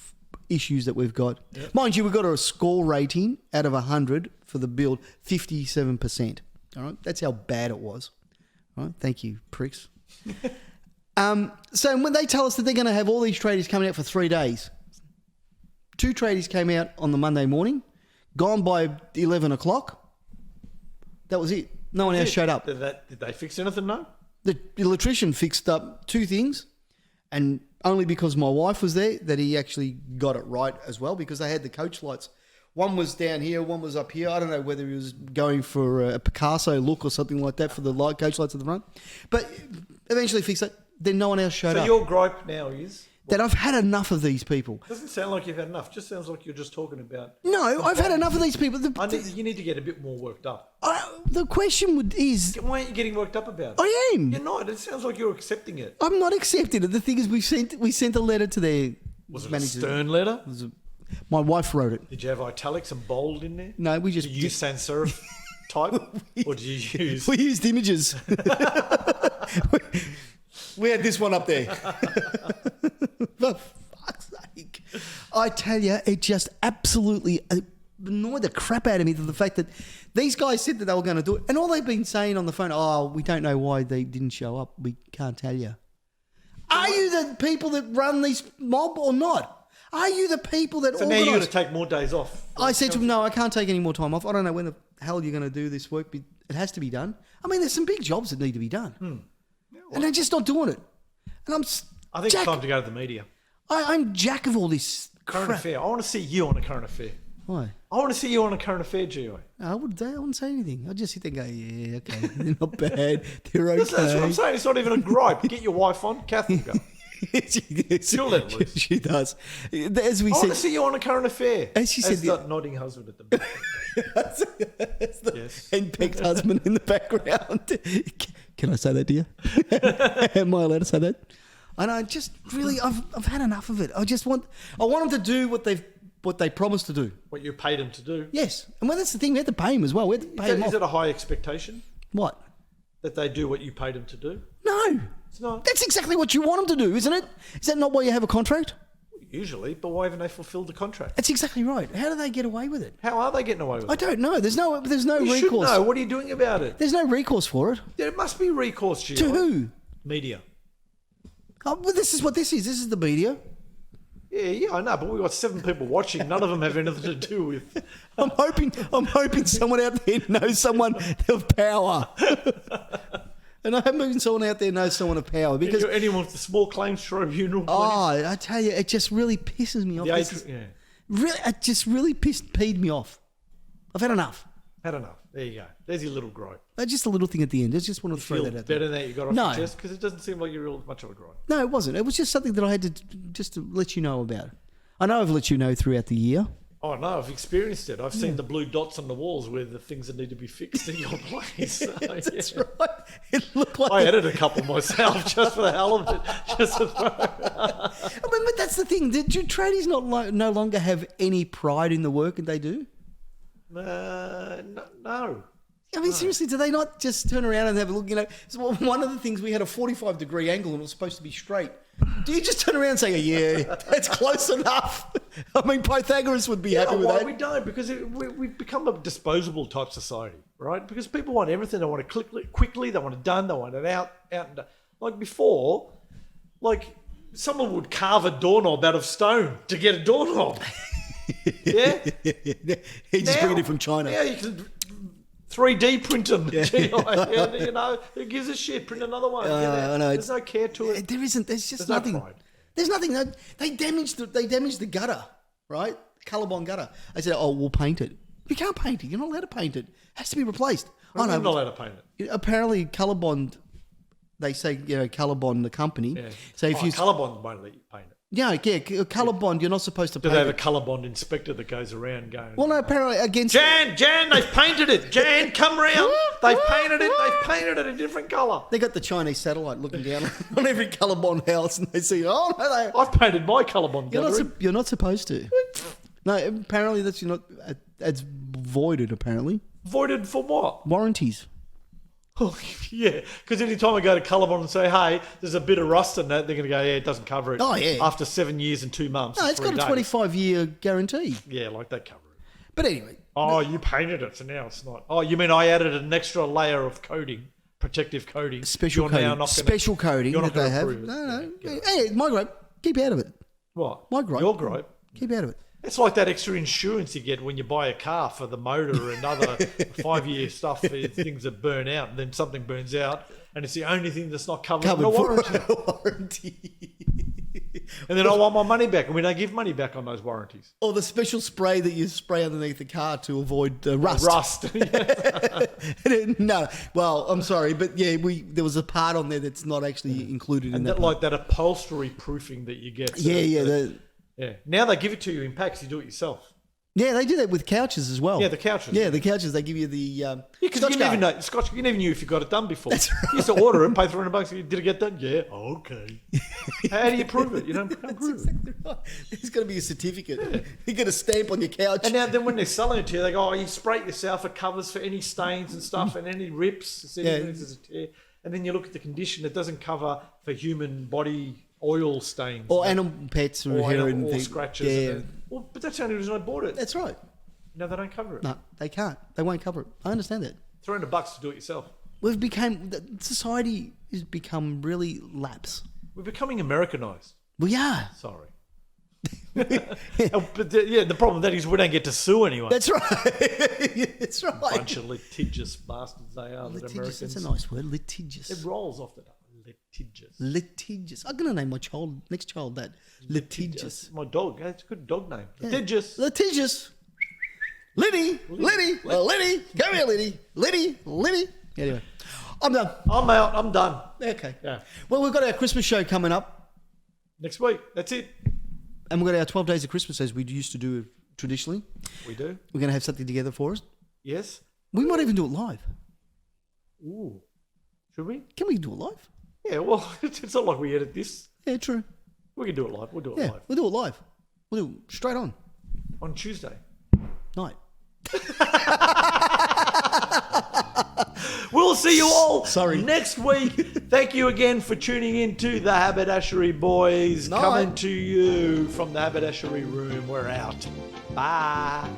issues that we've got. Yep. Mind you, we've got a score rating out of 100 for the build, 57%. All right, that's how bad it was. All right, thank you, pricks. So when they tell us that they're going to have all these tradies coming out for 3 days, 2 tradies came out on the Monday morning, gone by 11 o'clock. That was it. No one else showed up. Did they fix anything? No. The electrician fixed up 2 things, and only because my wife was there that he actually got it right as well, because they had the coach lights. One was down here, one was up here. I don't know whether he was going for a Picasso look or something like that for the coach lights at the front. But eventually fixed it. Then no one else showed up. So your gripe now is? That I've had enough of these people. Doesn't sound like you've had enough. Just sounds like you're just talking about... No, I've had enough of these people. You need to get a bit more worked up. The question is... Why aren't you getting worked up about it? I am. You're not. It sounds like you're accepting it. I'm not accepting it. The thing is, we sent a letter to their Was it managers. a stern letter? My wife wrote it. Did you have italics and bold in there? No, we just... Did you use sans serif type? Or did you use... We used images. We had this one up there. For fuck's sake. I tell you, it just absolutely annoyed the crap out of me, the fact that these guys said that they were going to do it, and all they've been saying on the phone, we don't know why they didn't show up. We can't tell you. Are you the people that run these mob or not? Are you the people that organise? So now you're going to take more days off. I said to them, no, I can't take any more time off. I don't know when the hell you're going to do this work, but it has to be done. I mean, there's some big jobs that need to be done. Yeah, well, and they're just not doing it. And I think it's time to go to the media. I'm jack of all this current affair. I want to see you on a current affair. Why? I want to see you on a current affair, GI. I wouldn't say anything. I'd just sit there and go, yeah, okay, they're not bad. They're okay. That's what I'm saying. It's not even a gripe. Get your wife on. Kath will go. She'll let loose. She does. As we I said, want to see you on a current affair. As she said, that nodding husband at the back. Yes. Henpecked husband in the background. Can I say that to you? Am I allowed to say that? And I just really, I've had enough of it. I want them to do what they've what they promised to do. What you paid them to do. Yes. And well, that's the thing. We had to pay him as well. We had to pay him Is off. it a high expectation What? that they do what you paid them to do? No. It's not. That's exactly what you want them to do, isn't it? Is that not why you have a contract? Usually, but why haven't they fulfilled the contract? That's exactly right. How do they get away with it? How are they getting away with I it? don't know. There's no You should recourse. know. What are you doing about it? There's no recourse for it. There must be recourse, Gio. To who? Media. Oh, well, this is what this is. This is the media. Yeah, I know, but we've got 7 people watching. None of them have anything to do with... I'm hoping someone out there knows someone of power. And I'm hoping someone out there knows someone of power because Anyone with the small claims tribunal, please. oh, I tell you, it just really pisses me off. The This is- yeah. Really, it just really peed me off. I've had enough. Had enough. There you go. There's your little gripe. Just a little thing at the end. I just want to throw Feel that out there. better now you got off No. your chest? Because it doesn't seem like you're real much of a gripe. No, it wasn't. It was just something that I had to let you know about. I know I've let you know throughout the year. Oh, no, I've experienced it. I've seen the blue dots on the walls where the things that need to be fixed in your place. So, That's yeah. right. It looked like I added a couple myself just for the hell of it. Just to throw. I mean, but that's the thing. Do tradies no longer have any pride in the work that they do? No. I mean, seriously, do they not just turn around and have a look? You know, so one of the things, we had a 45-degree angle and it was supposed to be straight. Do you just turn around and say, yeah, that's close enough? I mean, Pythagoras would be happy with Why that. we don't? Because we've become a disposable type society, right? Because people want everything. They want it quickly. They want it done. They want it out and done. Like before, like someone would carve a doorknob out of stone to get a doorknob. Yeah? He just bring it in from China. Yeah, you can 3D print them. You know, who gives a shit? Print another one. I know. There's no care to it. There isn't. There's just There's no nothing. pride. There's nothing. They damaged the gutter, right? Colorbond gutter. I said, oh, we'll paint it. You can't paint it. You're not allowed to paint it. It has to be replaced. I'm not allowed to paint it. Apparently, Colorbond. They say, Colorbond, the company. Yeah. So if you Colorbond won't let you paint it. Colorbond, you're not supposed to Do paint they have a it. Colorbond inspector that goes around going? Well, no, apparently against. Jan, they've painted it. Jan, come round. They've painted it. They've painted it a different colour. They got the Chinese satellite looking down on every Colorbond house, and they see, oh no, I've painted my Colorbond guttering. you're not supposed to. No, apparently that's you're not. It's voided. Apparently, Voided for what? warranties. Oh, yeah, because any time I go to Colorbond and say, hey, there's a bit of rust in that, they're going to go, yeah, it doesn't cover it. Oh, yeah. After 7 years and 2 months. No, and it's got 3 a days. 25-year guarantee. Yeah, like they cover it. But anyway, Oh, you painted it, so now it's not. Oh, you mean I added an extra layer of coating, protective coating. special You're now coating, not gonna- special coating you're not that they gonna have. approve it. No. Yeah, get Hey, my gripe, keep out of it. What? My gripe. Your gripe. Keep out of it. It's like that extra insurance you get when you buy a car for the motor and other 5-year stuff for things that burn out, and then something burns out, and it's the only thing that's not covered in the warranty. warranty. And then I want my money back, and we don't give money back on those warranties. Or the special spray that you spray underneath the car to avoid rust. Rust. No, well, I'm sorry, but yeah, there was a part on there that's not actually included in And that. that, like that upholstery proofing that you get. Yeah. Now they give it to you in packs. You do it yourself. Yeah, they do that with couches as well. Yeah, the couches. Yeah, the couches, they give you the Because Scotch you never guard. know, Scotch. You never knew if you got it done before. That's right. You used to order it, pay $300. Did it get done? Yeah. Okay. How do you prove it? You don't prove it. Exactly right. There's got to be a certificate. You get a stamp on your couch. And now, then when they're selling it to you, they go, "Oh, you spray it yourself. It covers for any stains and stuff, and any rips. Yeah. There's a tear." And then you look at the condition; it doesn't cover for human body oil stains or animal pets or hair and or things. scratches. Yeah, And well, but that's the only reason I bought it. that's right. No, they don't cover it. No, they can't. They won't cover it. I understand that. $300 to do it yourself. Society has become really lax. We're becoming Americanized. We are. Sorry. But the problem with that is we don't get to sue anyone. That's right. That's right. Bunch of litigious bastards they are. That Litigious. Americans. That's a nice word. Litigious. It rolls off the tongue. Litigious. Litigious. I'm going to name my next child that. Litigious. My dog. That's a good dog name. Litigious. Litigious. Liddy. Well, Liddy. Come here, Liddy. Liddy. Anyway, I'm done. I'm out. I'm done. Okay. Yeah. Well, we've got our Christmas show coming up, Next week. That's it. and we've got our 12 Days of Christmas as we used to do traditionally. We do. We're going to have something together for us. Yes. We might even do it live. Ooh. Should we? Can we do it live? Yeah. Well, it's not like we edit this. Yeah, true. We can do it live. We'll do it Yeah, live. we'll do it live. We'll do it straight on. on Tuesday. Night. We'll see you all Sorry. next week. Thank you again for tuning in to the Haberdashery Boys. Night. Coming to you from the Haberdashery room. We're out. Bye.